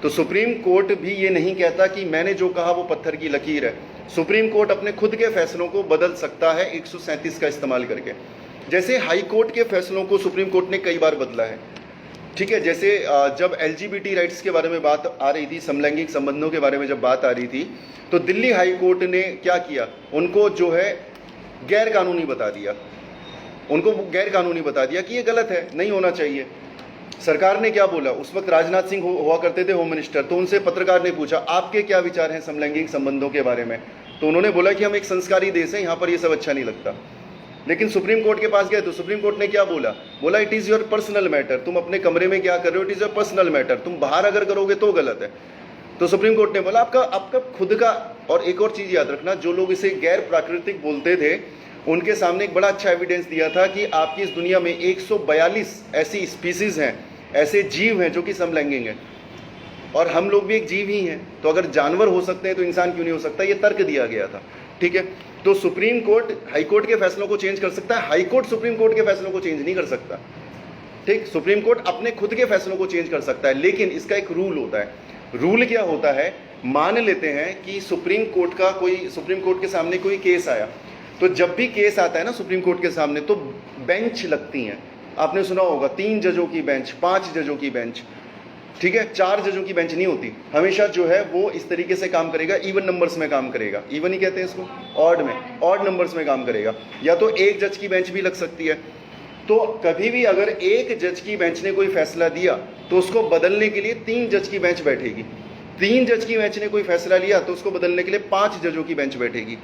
तो सुप्रीम कोर्ट भी ये नहीं कहता कि मैंने जो कहा वो पत्थर की लकीर है। सुप्रीम कोर्ट अपने खुद के फैसलों को बदल सकता है 137 का इस्तेमाल करके। जैसे हाई कोर्ट के फैसलों को सुप्रीम कोर्ट ने कई बार बदला है, ठीक है। जैसे जब LGBT राइट्स के बारे में बात आ रही थी, समलैंगिक संबंधों के बारे में जब बात आ रही थी, तो दिल्ली हाई कोर्ट ने क्या किया, उनको जो है गैर कानूनी बता दिया। उनको गैर कानूनी बता दिया कि ये गलत है, नहीं होना चाहिए। सरकार ने क्या बोला, उस वक्त राजनाथ सिंह हुआ करते थे होम मिनिस्टर, तो उनसे पत्रकार ने पूछा आपके क्या विचार हैं समलैंगिक संबंधों के बारे में। तो उन्होंने बोला कि हम एक संस्कारी देश हैं, यहाँ पर ये सब अच्छा नहीं लगता। लेकिन सुप्रीम कोर्ट के पास गए तो सुप्रीम कोर्ट ने क्या बोला, बोला it is your personal matter. तुम अपने कमरे में क्या कर रहे हो, it is your personal matter. तुम बाहर अगर करोगे तो गलत है। तो सुप्रीम कोर्ट ने बोला आपका खुद का। और एक और चीज़ याद रखना, जो लोग इसे गैर प्राकृतिक बोलते थे उनके सामने एक बड़ा अच्छा एविडेंस दिया था कि आपकी इस दुनिया में 142 ऐसी स्पीसीज हैं, ऐसे जीव हैं जो कि समलैंगिक हैं। और हम लोग भी एक जीव ही हैं, तो अगर जानवर हो सकते हैं तो इंसान क्यों नहीं हो सकता? ये तर्क दिया गया था, ठीक है। तो सुप्रीम कोर्ट हाई कोर्ट के फैसलों को चेंज कर सकता है, हाई कोर्ट सुप्रीम कोर्ट के फैसलों को चेंज नहीं कर सकता, ठीक। सुप्रीम कोर्ट अपने खुद के फैसलों को चेंज कर सकता है, लेकिन इसका एक रूल होता है। रूल क्या होता है, मान लेते हैं कि सुप्रीम कोर्ट के सामने कोई केस आया, तो जब भी केस आता है ना सुप्रीम कोर्ट के सामने, तो बेंच लगती हैं। आपने सुना होगा 3 जजों की बेंच, 5 जजों की बेंच, ठीक है। 4 जजों की बेंच नहीं होती। हमेशा जो है वो इस तरीके से काम करेगा, इवन नंबर्स में काम करेगा। इवन ही कहते हैं इसको, ऑड में, ऑड नंबर्स में काम करेगा। या तो एक जज की बेंच भी लग सकती है। तो कभी भी अगर एक जज की बेंच ने कोई फैसला दिया तो उसको बदलने के लिए 3 जज की बेंच बैठेगी। 3 जज की बेंच ने कोई फैसला लिया तो उसको बदलने के लिए 5 जजों की बेंच बैठेगी।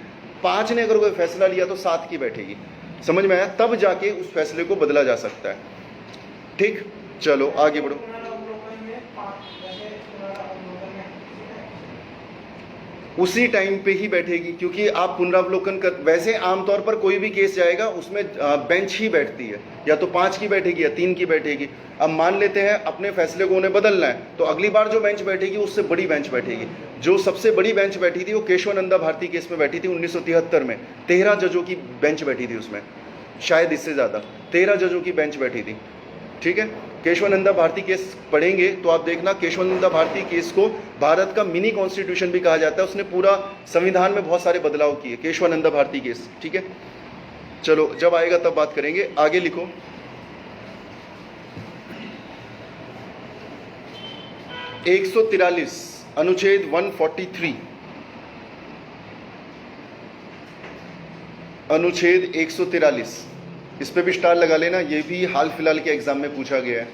5 ने अगर कोई फैसला लिया तो 7 की बैठेगी। समझ में आया? तब जाके उस फैसले को बदला जा सकता है, ठीक। चलो आगे बढ़ो। उसी टाइम पे ही बैठेगी, क्योंकि आप पुनरावलोकन कर, वैसे आमतौर पर कोई भी केस जाएगा उसमें बेंच ही बैठती है, या तो 5 की बैठेगी या 3 की बैठेगी। अब मान लेते हैं अपने फैसले को उन्हें बदलना है, तो अगली बार जो बेंच बैठेगी उससे बड़ी बेंच बैठेगी। जो सबसे बड़ी बेंच बैठी थी वो केशवानंदा भारती केस में बैठी थी 1973 में। 13 जजों की बेंच बैठी थी उसमें, शायद इससे ज़्यादा 13 जजों की बेंच बैठी थी, ठीक है। केशवानंदा भारती केस पढ़ेंगे तो आप देखना, केशवानंदा भारती केस को भारत का मिनी कॉन्स्टिट्यूशन भी कहा जाता है। उसने पूरा संविधान में बहुत सारे बदलाव किए, केशवानंदा भारती केस, ठीक है। चलो जब आएगा तब बात करेंगे। आगे लिखो। एक 143 अनुच्छेद 143, अनुच्छेद 143, इस पे भी स्टार लगा लेना, ये भी हाल फिलहाल के एग्जाम में पूछा गया है।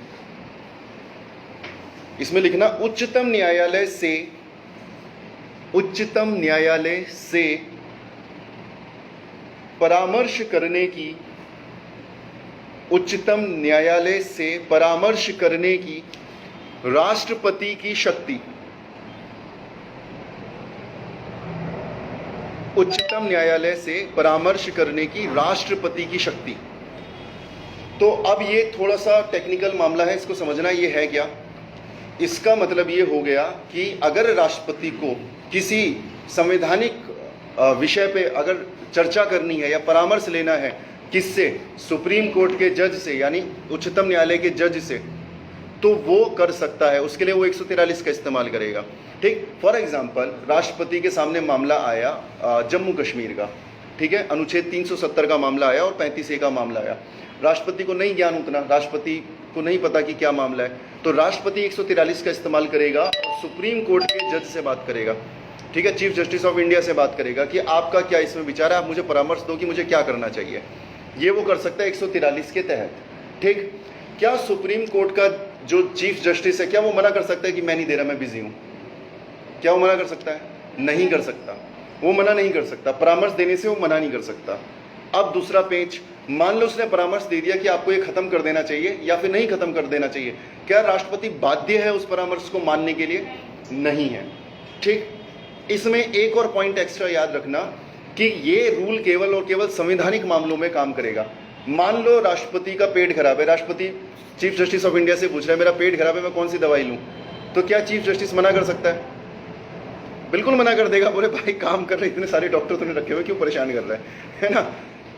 इसमें लिखना उच्चतम न्यायालय से परामर्श करने की, उच्चतम न्यायालय से परामर्श करने की राष्ट्रपति की शक्ति। उच्चतम न्यायालय से परामर्श करने की राष्ट्रपति की शक्ति। तो अब ये थोड़ा सा टेक्निकल मामला है, इसको समझना ये है क्या। इसका मतलब ये हो गया कि अगर राष्ट्रपति को किसी संवैधानिक विषय पे अगर चर्चा करनी है या परामर्श लेना है, किससे? सुप्रीम कोर्ट के जज से, यानी उच्चतम न्यायालय के जज से, तो वो कर सकता है। उसके लिए वो 143 का इस्तेमाल करेगा, ठीक। फॉर एग्जाम्पल राष्ट्रपति के सामने मामला आया जम्मू कश्मीर का, ठीक है। अनुच्छेद 370 का मामला आया और 35A का मामला आया। राष्ट्रपति को नहीं ज्ञान उतना, राष्ट्रपति को नहीं पता कि क्या मामला है, तो राष्ट्रपति 143 का इस्तेमाल करेगा और सुप्रीम कोर्ट के जज से बात करेगा। ठीक है, चीफ जस्टिस ऑफ इंडिया से बात करेगा कि आपका क्या इसमें विचार है, आप मुझे परामर्श दो कि मुझे क्या करना चाहिए। ये वो कर सकता है 143 के तहत। ठीक, क्या सुप्रीम कोर्ट का जो चीफ जस्टिस है क्या वो मना कर सकता है कि मैं नहीं दे रहा, मैं बिजी हूं? क्या वो मना कर सकता है? नहीं कर सकता, वो मना नहीं कर सकता, परामर्श देने से वो मना नहीं कर सकता। अब दूसरा पेज, मान लो उसने परामर्श दे दिया कि आपको ये खत्म कर देना चाहिए या फिर नहीं खत्म कर देना चाहिए, क्या राष्ट्रपति बाध्य है उस परामर्श को मानने के लिए? नहीं है। ठीक, इसमें एक और पॉइंट एक्स्ट्रा याद रखना कि ये रूल केवल और केवल संवैधानिक मामलों में काम करेगा। मान लो राष्ट्रपति का पेट खराब है, राष्ट्रपति चीफ जस्टिस ऑफ इंडिया से पूछ रहा है मेरा पेट खराब है, मैं कौन सी दवाई लूं, तो क्या चीफ जस्टिस मना कर सकता है? बिल्कुल मना कर देगा, बोले भाई काम कर रहे, इतने सारे डॉक्टर तूने रखे हुए, क्यों परेशान कर रहा है ना।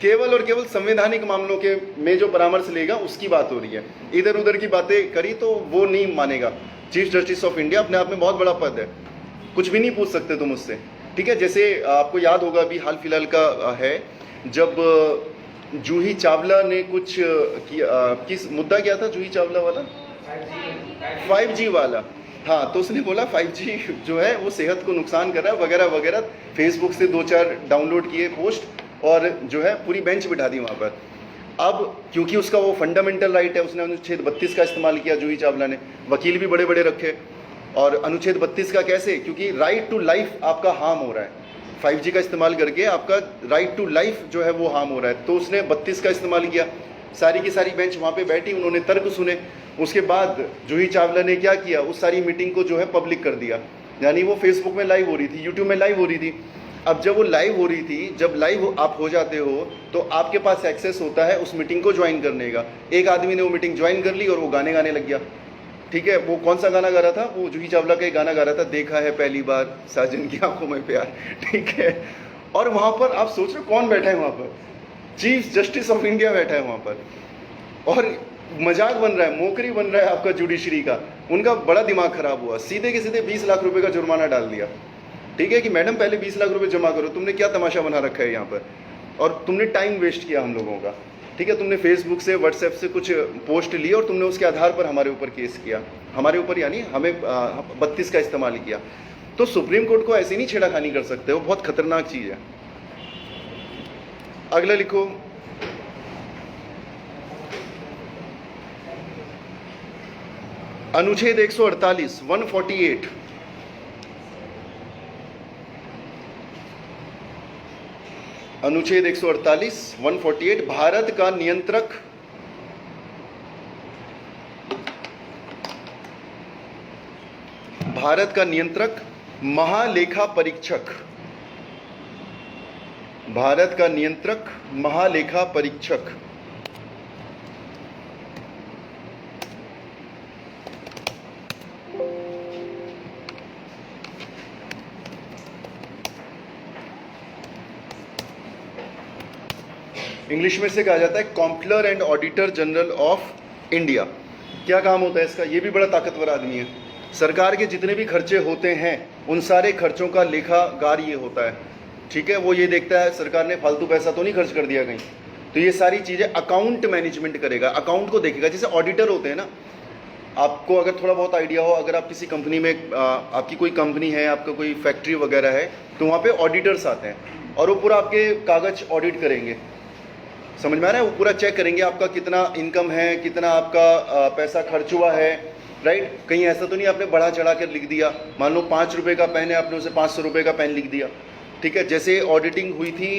केवल और केवल संवैधानिक मामलों के में जो परामर्श लेगा उसकी बात हो रही है, इधर उधर की बातें करी तो वो नहीं मानेगा। चीफ जस्टिस ऑफ इंडिया अपने आप में बहुत बड़ा पद है, कुछ भी नहीं पूछ सकते तुम उससे। ठीक है, जैसे आपको याद होगा अभी हाल फिलहाल का है, जब जूही चावला ने कुछ किस मुद्दा क्या था जूही चावला वाला, 5G वाला, हाँ, तो उसने बोला 5G जो है वो सेहत को नुकसान कर रहा है वगैरह वगैरह, फेसबुक से 2-4 डाउनलोड किए पोस्ट और जो है पूरी बेंच बिठा दी वहाँ पर। अब क्योंकि उसका वो फंडामेंटल राइट है, उसने अनुच्छेद 32 का इस्तेमाल किया जूही चावला ने, वकील भी बड़े बड़े रखे। और अनुच्छेद 32 का कैसे? क्योंकि राइट टू लाइफ आपका हार्म हो रहा है, 5G का इस्तेमाल करके आपका राइट टू लाइफ जो है वो हार्म हो रहा है, तो उसने 32 का इस्तेमाल किया। सारी की सारी बेंच वहाँ पे बैठी, उन्होंने तर्क सुने। उसके बाद जूही चावला ने क्या किया, उस सारी मीटिंग को जो है पब्लिक कर दिया, यानी वो फेसबुक में लाइव हो रही थी, यूट्यूब में लाइव हो रही थी। अब जब वो लाइव हो रही थी, जब लाइव आप हो जाते हो तो आपके पास एक्सेस होता है उस मीटिंग को ज्वाइन करने का। एक आदमी ने वो मीटिंग ज्वाइन कर ली और वो गाने गाने लग गया। ठीक है, वो कौन सा गाना गा रहा था? वो जूही चावला का एक गाना गा रहा था, देखा है पहली बार साजन की आंखों में प्यार। ठीक है, और वहां पर आप सोच रहे हो कौन बैठा है वहां पर? चीफ जस्टिस ऑफ इंडिया बैठा है वहां पर, और मजाक बन रहा है, मोकरी बन रहा है आपका जुडिशरी का। उनका बड़ा दिमाग खराब हुआ, सीधे के सीधे 20 लाख रुपए का जुर्माना डाल दिया। ठीक है कि मैडम पहले 20 लाख रुपए जमा करो, तुमने क्या तमाशा बना रखा है यहाँ पर, और तुमने टाइम वेस्ट किया हम लोगों का। ठीक है, तुमने फेसबुक से व्हाट्सएप से कुछ पोस्ट ली और तुमने उसके आधार पर हमारे ऊपर केस किया, हमारे ऊपर यानी हमें 32 का इस्तेमाल किया। तो सुप्रीम कोर्ट को ऐसे नहीं छेड़ाखानी कर सकते, वो बहुत खतरनाक चीज है। अगला लिखो, अनुच्छेद 148 148, अनुच्छेद 148 148, भारत का नियंत्रक महालेखा परीक्षक, भारत का नियंत्रक महालेखा परीक्षक इंग्लिश में से कहा जाता है comptroller and auditor general of India. क्या काम होता है इसका? ये भी बड़ा ताकतवर आदमी है। सरकार के जितने भी खर्चे होते हैं उन सारे खर्चों का लेखागार ये होता है। ठीक है, वो ये देखता है सरकार ने फालतू पैसा तो नहीं खर्च कर दिया कहीं, तो ये सारी चीजें अकाउंट मैनेजमेंट करेगा, अकाउंट को देखेगा। जैसे ऑडिटर होते हैं ना, आपको अगर थोड़ा बहुत आइडिया हो, अगर आप किसी कंपनी में आपकी कोई कंपनी है, आपका कोई फैक्ट्री वगैरह है, तो वहाँ पे ऑडिटर्स आते हैं और वो पूरा आपके कागज ऑडिट करेंगे। समझ में आ रहा है? वो पूरा चेक करेंगे आपका कितना इनकम है, कितना आपका पैसा खर्च हुआ है। राइट, कहीं ऐसा तो नहीं आपने बढ़ा चढ़ा कर लिख दिया, मान लो 5 रुपये का पेन है, आपने उसे 500 रुपये का पेन लिख दिया। ठीक है, जैसे ऑडिटिंग हुई थी,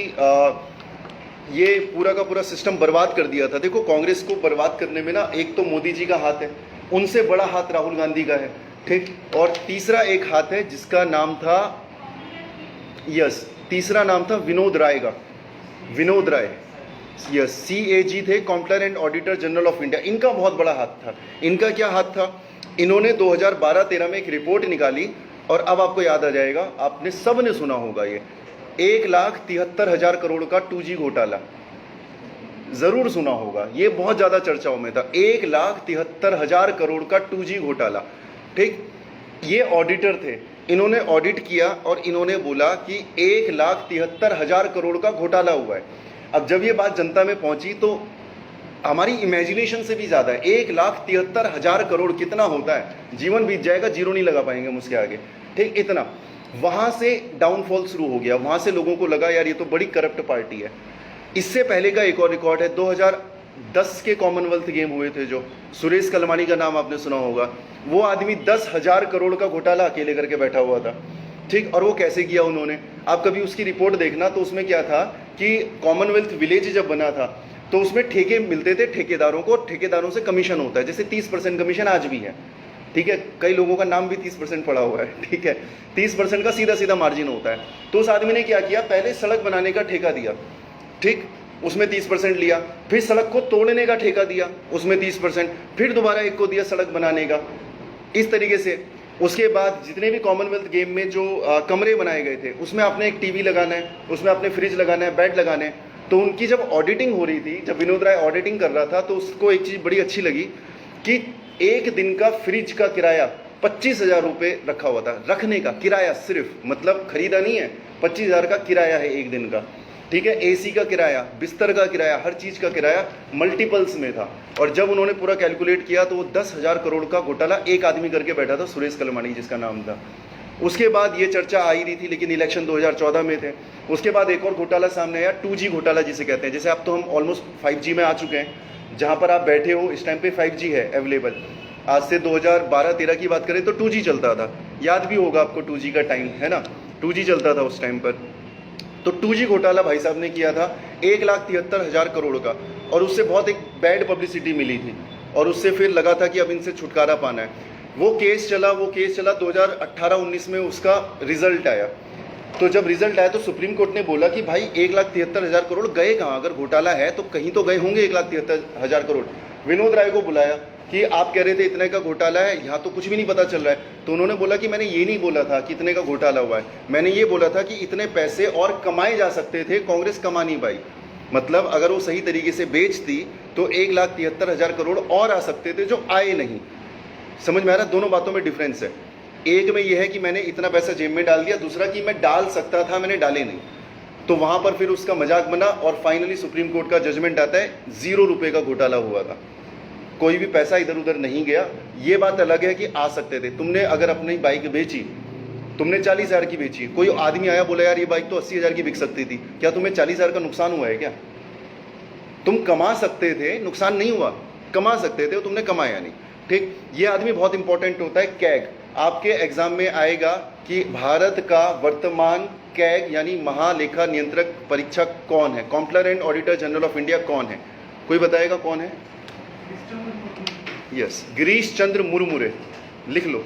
ये पूरा का पूरा सिस्टम बर्बाद कर दिया था। देखो, कांग्रेस को बर्बाद करने में ना एक तो मोदी जी का हाथ है, उनसे बड़ा हाथ राहुल गांधी का है। ठीक, और तीसरा एक हाथ है जिसका नाम था, यस, तीसरा नाम था विनोद राय का, विनोद राय, यस, CAG थे, comptroller and auditor general of India. इनका बहुत बड़ा हाथ था। इनका क्या हाथ था? इन्होंने 2012-13 में एक रिपोर्ट निकाली, और अब आपको याद आ जाएगा, आपने सब ने सुना होगा, ये 1,73,000 करोड़ का 2G घोटाला जरूर सुना होगा, ये बहुत ज्यादा चर्चाओं में था। 1,73,000 करोड़ का 2G घोटाला। ठीक, ये ऑडिटर थे, इन्होंने ऑडिट किया और इन्होंने बोला कि 1,73,000 करोड़ का घोटाला हुआ है। अब जब ये बात जनता में पहुंची तो हमारी इमेजिनेशन से भी ज्यादा है। 1,73,000 करोड़ कितना होता है? जीवन बीत जाएगा, जीरो नहीं लगा पाएंगे हम उसके आगे। ठीक, इतना। वहां से डाउनफॉल शुरू हो गया, वहां से लोगों को लगा यार ये तो बड़ी करप्ट पार्टी है। इससे पहले का एक और रिकॉर्ड है, 2010 के कॉमनवेल्थ गेम हुए थे, जो सुरेश कलमानी का नाम आपने सुना होगा। वो आदमी 10,000 करोड़ का घोटाला अकेले करके बैठा हुआ था, ठीक। और वो कैसे किया उन्होंने, आप कभी उसकी रिपोर्ट देखना, तो उसमें क्या था कि कॉमनवेल्थ विलेज जब बना था तो उसमें ठेके मिलते थे ठेकेदारों को, ठेकेदारों से कमीशन होता है, जैसे 30% कमीशन आज भी है, ठीक है। कई लोगों का नाम भी 30% पड़ा हुआ है, ठीक है। 30% का सीधा सीधा मार्जिन होता है। तो उस आदमी ने क्या किया, पहले सड़क बनाने का ठेका दिया, ठीक, उसमें 30% लिया, फिर सड़क को तोड़ने का ठेका दिया, उसमें 30%, फिर दोबारा एक को दिया सड़क बनाने का, इस तरीके से। उसके बाद जितने भी कॉमनवेल्थ गेम में जो कमरे बनाए गए थे, उसमें आपने एक टीवी लगाना है, उसमें आपने फ्रिज लगाना है, बेड लगाना है। तो उनकी जब ऑडिटिंग हो रही थी, जब विनोद राय ऑडिटिंग कर रहा था, तो उसको एक चीज़ बड़ी अच्छी लगी कि एक दिन का फ्रिज का किराया 25,000 रुपये रखा हुआ था, रखने का किराया सिर्फ, मतलब खरीदा नहीं है, 25,000 का किराया है एक दिन का, ठीक है। एसी का किराया, बिस्तर का किराया, हर चीज़ का किराया मल्टीपल्स में था। और जब उन्होंने पूरा कैलकुलेट किया तो वो 10,000 करोड़ का घोटाला एक आदमी करके बैठा था, सुरेश कलमानी जिसका नाम था। उसके बाद ये चर्चा आ ही रही थी, लेकिन इलेक्शन 2014 में थे। उसके बाद एक और घोटाला सामने आया, 2G घोटाला जिसे कहते हैं। जैसे अब तो हम ऑलमोस्ट 5G में आ चुके हैं, जहाँ पर आप बैठे हो इस टाइम पे 5G है अवेलेबल। आज से 2012-13 की बात करें तो 2G चलता था, याद भी होगा आपको 2G का टाइम, है ना, 2G चलता था उस टाइम पर। तो 2G घोटाला भाई साहब ने किया था 1,73,000 करोड़ का, और उससे बहुत एक बैड पब्लिसिटी मिली थी, और उससे फिर लगा था कि अब इनसे छुटकारा पाना है। वो केस चला 2018-19 में उसका रिजल्ट आया। तो जब रिजल्ट आया तो सुप्रीम कोर्ट ने बोला कि भाई 1,73,000 करोड़ गए कहाँ, अगर घोटाला है तो कहीं तो गए होंगे 1,73,000 करोड़। विनोद राय को बुलाया कि आप कह रहे थे इतने का घोटाला है, यहाँ तो कुछ भी नहीं पता चल रहा है। तो उन्होंने बोला कि मैंने ये नहीं बोला था कि इतने का घोटाला हुआ है, मैंने ये बोला था कि इतने पैसे और कमाए जा सकते थे, कांग्रेस कमा नहीं पाई। मतलब अगर वो सही तरीके से बेचती तो 1,73,000 करोड़ और आ सकते थे जो आए नहीं। समझ में आ रहा है, दोनों बातों में डिफरेंस है। एक में यह है कि मैंने इतना पैसा जेब में डाल दिया, दूसरा कि मैं डाल सकता था, मैंने डाले नहीं। तो वहां पर फिर उसका मजाक बना, और फाइनली सुप्रीम कोर्ट का जजमेंट आता है 0 रुपये का घोटाला हुआ था, कोई भी पैसा इधर उधर नहीं गया। ये बात अलग है कि आ सकते थे। तुमने अगर अपनी बाइक बेची, तुमने 40,000 की बेची, कोई आदमी आया बोला यार ये बाइक तो 80,000 की बिक सकती थी, क्या तुम्हें 40,000 का नुकसान हुआ है क्या? तुम कमा सकते थे, नुकसान नहीं हुआ, कमा सकते थे, तुमने कमाया नहीं, ठीक। ये आदमी बहुत इंपॉर्टेंट होता है, कैग। आपके एग्जाम में आएगा कि भारत का वर्तमान कैग यानी महालेखा नियंत्रक परीक्षक कौन है, comptroller and auditor general of India कौन है, कोई बताएगा कौन है? यस, गिरीश चंद्र मुर्मुरे, लिख लो,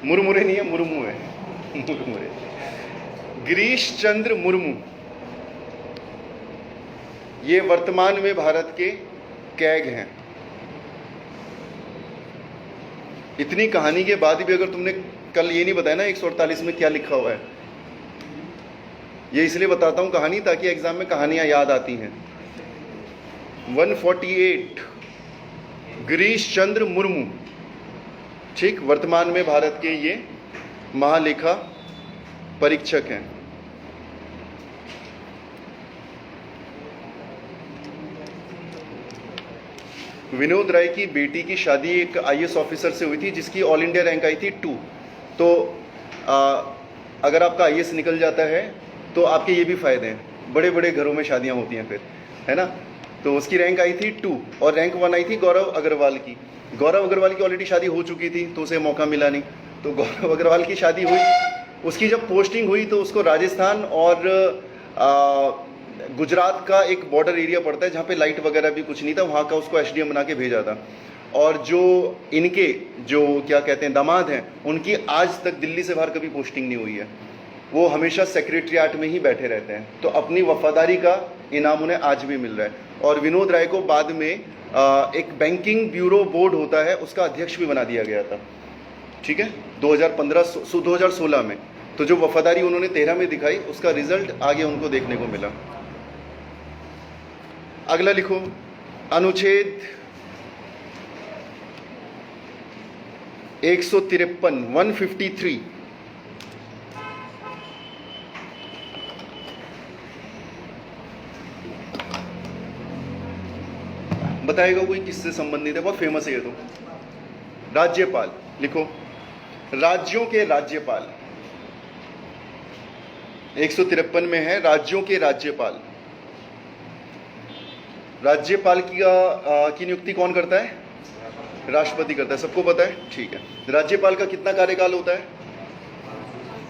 मुर्मुरे नहीं है, मुर्मू है, मुर्मुरे, गिरीश चंद्र मुर्मू। ये वर्तमान में भारत के कैग हैं। इतनी कहानी के बाद भी अगर तुमने कल ये नहीं बताया ना 148 में क्या लिखा हुआ है, ये इसलिए बताता हूं कहानी ताकि एग्जाम में कहानियां याद आती हैं। 148 गिरीश चंद्र मुर्मू, ठीक, वर्तमान में भारत के ये महालेखा परीक्षक हैं। विनोद राय की बेटी की शादी एक IAS ऑफिसर से हुई थी जिसकी ऑल इंडिया रैंक आई थी 2। तो अगर आपका IAS निकल जाता है तो आपके ये भी फ़ायदे हैं, बड़े बड़े घरों में शादियां होती हैं फिर, है ना। तो उसकी रैंक आई थी 2 और रैंक 1 आई थी गौरव अग्रवाल की। गौरव अग्रवाल की ऑलरेडी शादी हो चुकी थी तो उसे मौका मिला नहीं, तो गौरव अग्रवाल की शादी हुई। उसकी जब पोस्टिंग हुई तो उसको राजस्थान और गुजरात का एक बॉर्डर एरिया पड़ता है जहाँ पे लाइट वगैरह भी कुछ नहीं था, वहाँ का उसको SDM बना के भेजा था। और जो इनके जो क्या कहते हैं दामाद हैं, उनकी आज तक दिल्ली से बाहर कभी पोस्टिंग नहीं हुई है, वो हमेशा सेक्रेटरिएट में ही बैठे रहते हैं। तो अपनी वफादारी का इनाम उन्हें आज भी मिल रहा है। और विनोद राय को बाद में एक बैंकिंग ब्यूरो बोर्ड होता है उसका अध्यक्ष भी बना दिया गया था, ठीक है, 2016 में। तो जो वफादारी उन्होंने 13 में दिखाई उसका रिजल्ट आगे उनको देखने को मिला। अगला लिखो, अनुच्छेद 153 बताएगा कोई किससे संबंधित है, बहुत फेमस है ये तो। राज्यपाल लिखो, राज्यों के राज्यपाल, 153 में है राज्यों के राज्यपाल। राज्यपाल की नियुक्ति कौन करता है? राष्ट्रपति करता है, सबको पता है, ठीक है। राज्यपाल का कितना कार्यकाल होता है?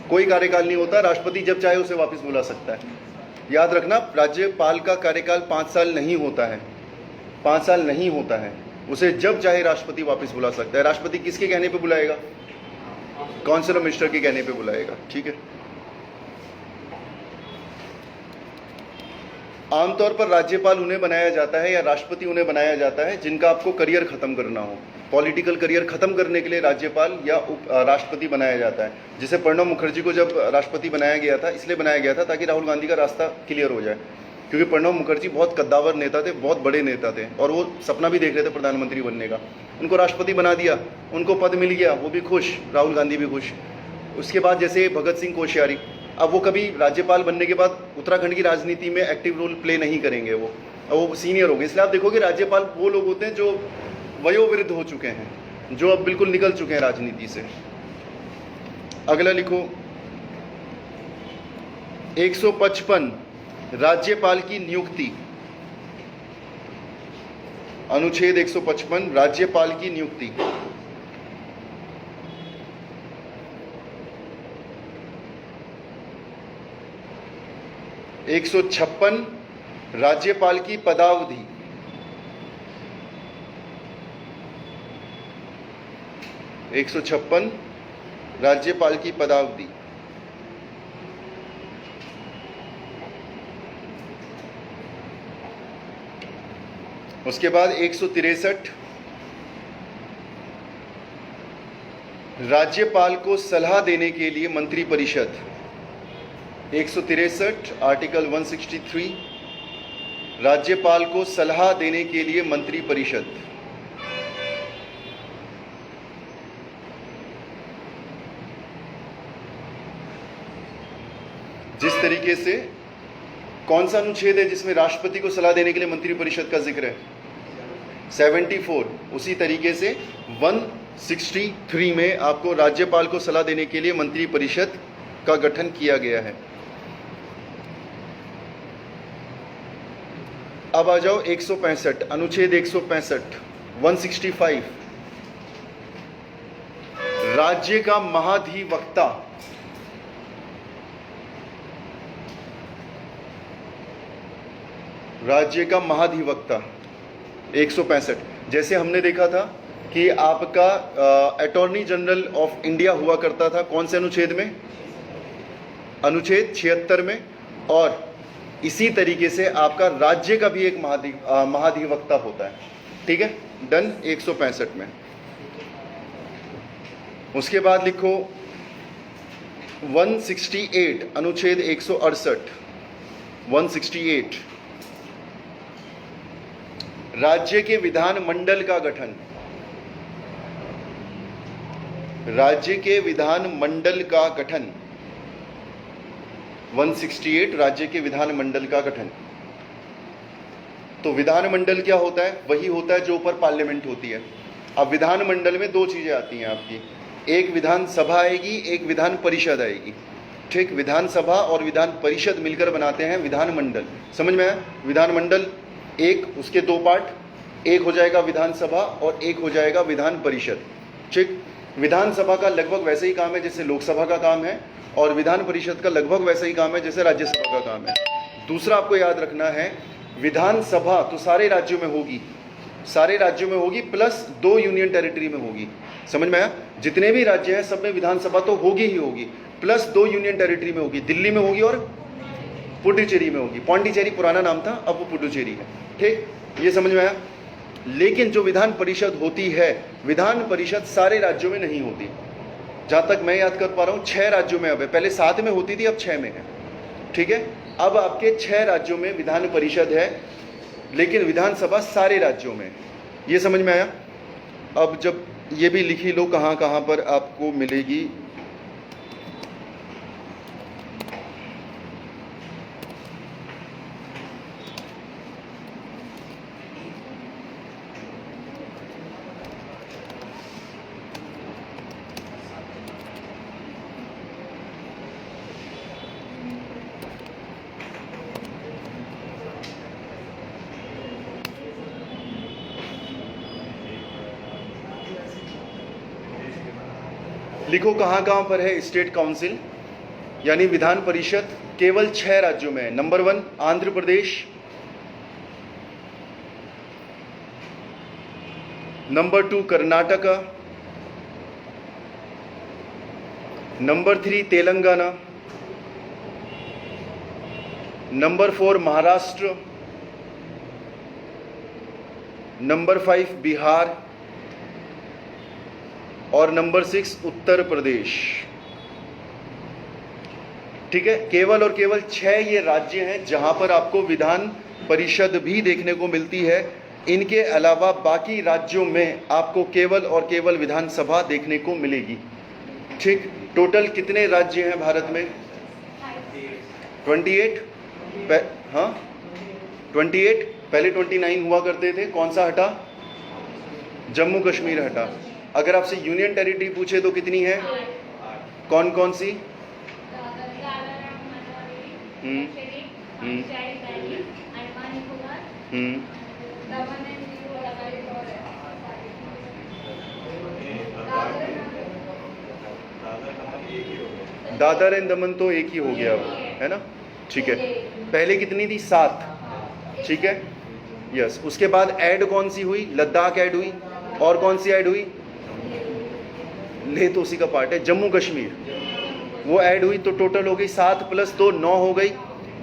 कोई कार्यकाल नहीं होता, राष्ट्रपति जब चाहे उसे वापस बुला सकता है। याद रखना, राज्यपाल का कार्यकाल 5 साल नहीं होता है, 5 साल नहीं होता है, उसे जब चाहे राष्ट्रपति वापस बुला सकता है। राष्ट्रपति किसके कहने पे बुलाएगा? काउंसिल ऑफ मिनिस्टर के कहने पे बुलाएगा, ठीक है। आमतौर पर राज्यपाल उन्हें बनाया जाता है या राष्ट्रपति उन्हें बनाया जाता है जिनका आपको करियर खत्म करना हो। पॉलिटिकल करियर खत्म करने के लिए राज्यपाल या राष्ट्रपति बनाया जाता है। जैसे प्रणब मुखर्जी को जब राष्ट्रपति बनाया गया था, इसलिए बनाया गया था ताकि राहुल गांधी का रास्ता क्लियर हो जाए, क्योंकि प्रणब मुखर्जी बहुत कद्दावर नेता थे, बहुत बड़े नेता थे, और वो सपना भी देख रहे थे प्रधानमंत्री बनने का। उनको राष्ट्रपति बना दिया, उनको पद मिल गया, वो भी खुश, राहुल गांधी भी खुश। उसके बाद जैसे भगत सिंह कोश्यारी, अब वो कभी राज्यपाल बनने के बाद उत्तराखंड की राजनीति में एक्टिव रोल प्ले नहीं करेंगे, वो सीनियर हो गए। इसलिए आप देखोगे राज्यपाल वो लोग होते हैं जो वयोवृद्ध हो चुके हैं, जो अब बिल्कुल निकल चुके हैं राजनीति से। अगला लिखो, 155 राज्यपाल की नियुक्ति। अनुच्छेद 155 राज्यपाल की नियुक्ति। एक 156 राज्यपाल की पदावधि। एक 156 राज्यपाल की पदावधि। उसके बाद 163 राज्यपाल को सलाह देने के लिए मंत्रिपरिषद। 163 आर्टिकल 163 राज्यपाल को सलाह देने के लिए मंत्रिपरिषद। जिस तरीके से, कौन सा अनुच्छेद है जिसमें राष्ट्रपति को सलाह देने के लिए मंत्रिपरिषद का जिक्र है? 74। उसी तरीके से 163 में आपको राज्यपाल को सलाह देने के लिए मंत्रिपरिषद का गठन किया गया है। अब आ जाओ 165, अनुच्छेद 165 165 राज्य का महाधिवक्ता। राज्य का महाधिवक्ता 165। जैसे हमने देखा था कि आपका अटॉर्नी जनरल ऑफ इंडिया हुआ करता था, कौन से अनुच्छेद में? अनुच्छेद 76 में। और इसी तरीके से आपका राज्य का भी एक महाधिवक्ता होता है, ठीक है, डन 165 में। उसके बाद लिखो 168 अनुच्छेद 168 168 राज्य के विधानमंडल का गठन। राज्य के विधानमंडल का गठन 168 राज्य के विधानमंडल का गठन। तो विधानमंडल क्या होता है? वही होता है जो ऊपर पार्लियामेंट होती है। अब विधानमंडल में दो चीजें आती हैं आपकी, एक विधानसभा आएगी, एक विधान परिषद आएगी, ठीक। विधानसभा और विधान परिषद मिलकर बनाते हैं विधानमंडल। समझ में आया? विधानमंडल एक, उसके दो पार्ट, एक हो जाएगा विधानसभा और एक हो जाएगा विधान परिषद, ठीक। विधानसभा का लगभग वैसे ही काम है जैसे लोकसभा का काम है, और विधान परिषद का लगभग वैसा ही काम है जैसे राज्यसभा का काम है। दूसरा आपको याद रखना है, विधानसभा तो सारे राज्यों में होगी, सारे राज्यों में होगी, प्लस 2 यूनियन टेरिटरी में होगी। समझ में आया? जितने भी राज्य हैं सब में विधानसभा तो होगी ही होगी, प्लस 2 यूनियन टेरिटरी में होगी, दिल्ली में होगी और पुडुचेरी में होगी। पौंडीचेरी पुराना नाम था, अब वो पुडुचेरी है, ठीक। ये समझ में आया? लेकिन जो विधान परिषद होती है, विधान परिषद सारे राज्यों में नहीं होती। जहाँ तक मैं याद कर पा रहा हूँ 6 राज्यों में अब है, पहले 7 में होती थी, अब 6 में है, ठीक है। अब आपके 6 राज्यों में विधान परिषद है, लेकिन विधानसभा सारे राज्यों में। ये समझ में आया? अब जब ये भी लिखी लो कहाँ कहाँ पर आपको मिलेगी। लिखो कहाँ कहाँ पर है स्टेट काउंसिल यानी विधान परिषद। केवल 6 राज्यों में है। Number 1 Andhra Pradesh, number 2 Karnataka, number 3 Telangana, number 4 Maharashtra, number 5 Bihar और नंबर 6 उत्तर प्रदेश। ठीक है, केवल और केवल 6 ये राज्य हैं जहां पर आपको विधान परिषद भी देखने को मिलती है। इनके अलावा बाकी राज्यों में आपको केवल और केवल विधानसभा देखने को मिलेगी। ठीक, टोटल कितने राज्य हैं भारत में? 28। हाँ 28। पहले 29 हुआ करते थे। कौन सा हटा? जम्मू कश्मीर हटा। अगर आपसे यूनियन टेरिटरी पूछे तो कितनी है? कौन कौन सी? दादर एंड दमन तो एक ही हो गया अब, है ना? ठीक है, पहले कितनी थी? 7। ठीक है, यस। उसके बाद ऐड कौन सी हुई? लद्दाख ऐड हुई। और कौन सी ऐड हुई? लेह तो उसी का पार्ट है। जम्मू कश्मीर वो ऐड हुई, तो टोटल हो गई 7 + 2 9 हो गई।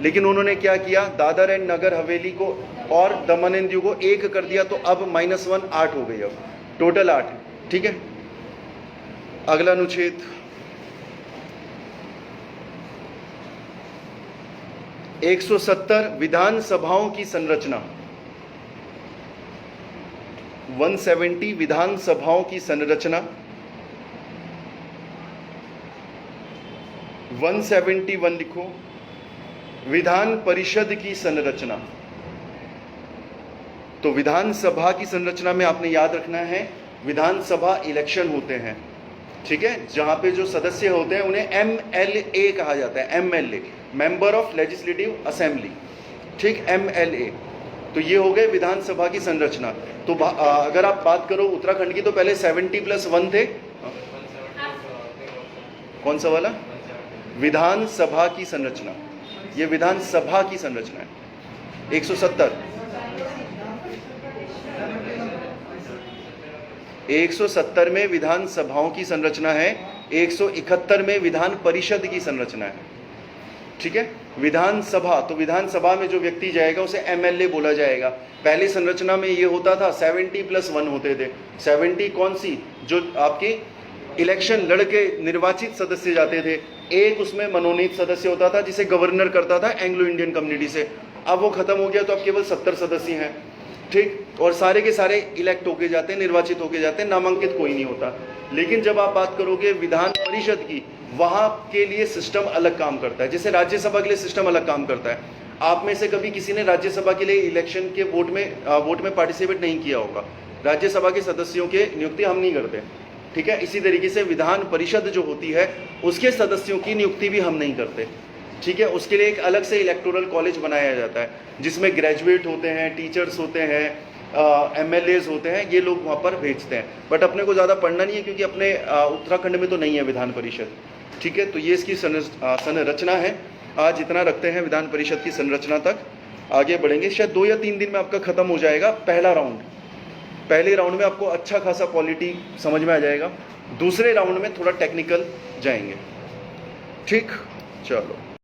लेकिन उन्होंने क्या किया? दादर एंड नगर हवेली को और दमन एंड दीव को 1 कर दिया, तो अब -1 8 हो गई। अब टोटल 8। ठीक है, अगला अनुच्छेद 170 विधानसभाओं की संरचना। 170 विधानसभाओं की संरचना। 171 लिखो, विधान परिषद की संरचना। तो विधानसभा की संरचना में आपने याद रखना है विधानसभा इलेक्शन होते हैं। ठीक है, जहां पे जो सदस्य होते हैं उन्हें MLA कहा जाता है। MLA, member of legislative assembly. ठीक, MLA। तो ये हो गए विधानसभा की संरचना। तो अगर आप बात करो उत्तराखंड की, तो पहले 70 + 1 थे। कौन सा वाला? विधानसभा की संरचना। ये विधानसभा की संरचना है। 170 में विधानसभाओं की संरचना है। 171 में विधान परिषद की संरचना है। ठीक है, विधानसभा, तो विधानसभा में जो व्यक्ति जाएगा उसे MLA बोला जाएगा। पहली संरचना में ये होता था 70 + 1 होते थे। 70 कौन सी? जो आपकी इलेक्शन लड़के निर्वाचित सदस्य जाते थे। एक उसमें मनोनीत सदस्य होता था जिसे गवर्नर करता था एंग्लो इंडियन कम्युनिटी से। अब वो खत्म हो गया, तो अब केवल 70 सदस्य हैं। ठीक, और सारे के सारे इलेक्ट होके जाते हैं, निर्वाचित होके जाते हैं, नामांकित कोई नहीं होता। लेकिन जब आप बात करोगे विधान परिषद की, वहां के लिए सिस्टम अलग काम करता है। जैसे राज्यसभा के लिए सिस्टम अलग काम करता है। आप में से कभी किसी ने राज्यसभा के लिए इलेक्शन के वोट में पार्टिसिपेट नहीं किया होगा। राज्यसभा के सदस्यों के नियुक्ति हम नहीं करते। ठीक है, इसी तरीके से विधान परिषद जो होती है उसके सदस्यों की नियुक्ति भी हम नहीं करते। ठीक है, उसके लिए एक अलग से इलेक्टोरल कॉलेज बनाया जाता है जिसमें ग्रेजुएट होते हैं, टीचर्स होते हैं, MLAs होते हैं। ये लोग वहाँ पर भेजते हैं। बट अपने को ज़्यादा पढ़ना नहीं है क्योंकि अपने उत्तराखंड में तो नहीं है विधान परिषद। ठीक है, तो ये इसकी संरचना है। आज इतना रखते हैं विधान परिषद की संरचना तक। आगे बढ़ेंगे, शायद 2 या 3 दिन में आपका खत्म हो जाएगा पहला राउंड। पहले राउंड में आपको अच्छा खासा पॉलिटी समझ में आ जाएगा। दूसरे राउंड में थोड़ा टेक्निकल जाएंगे। ठीक, चलो।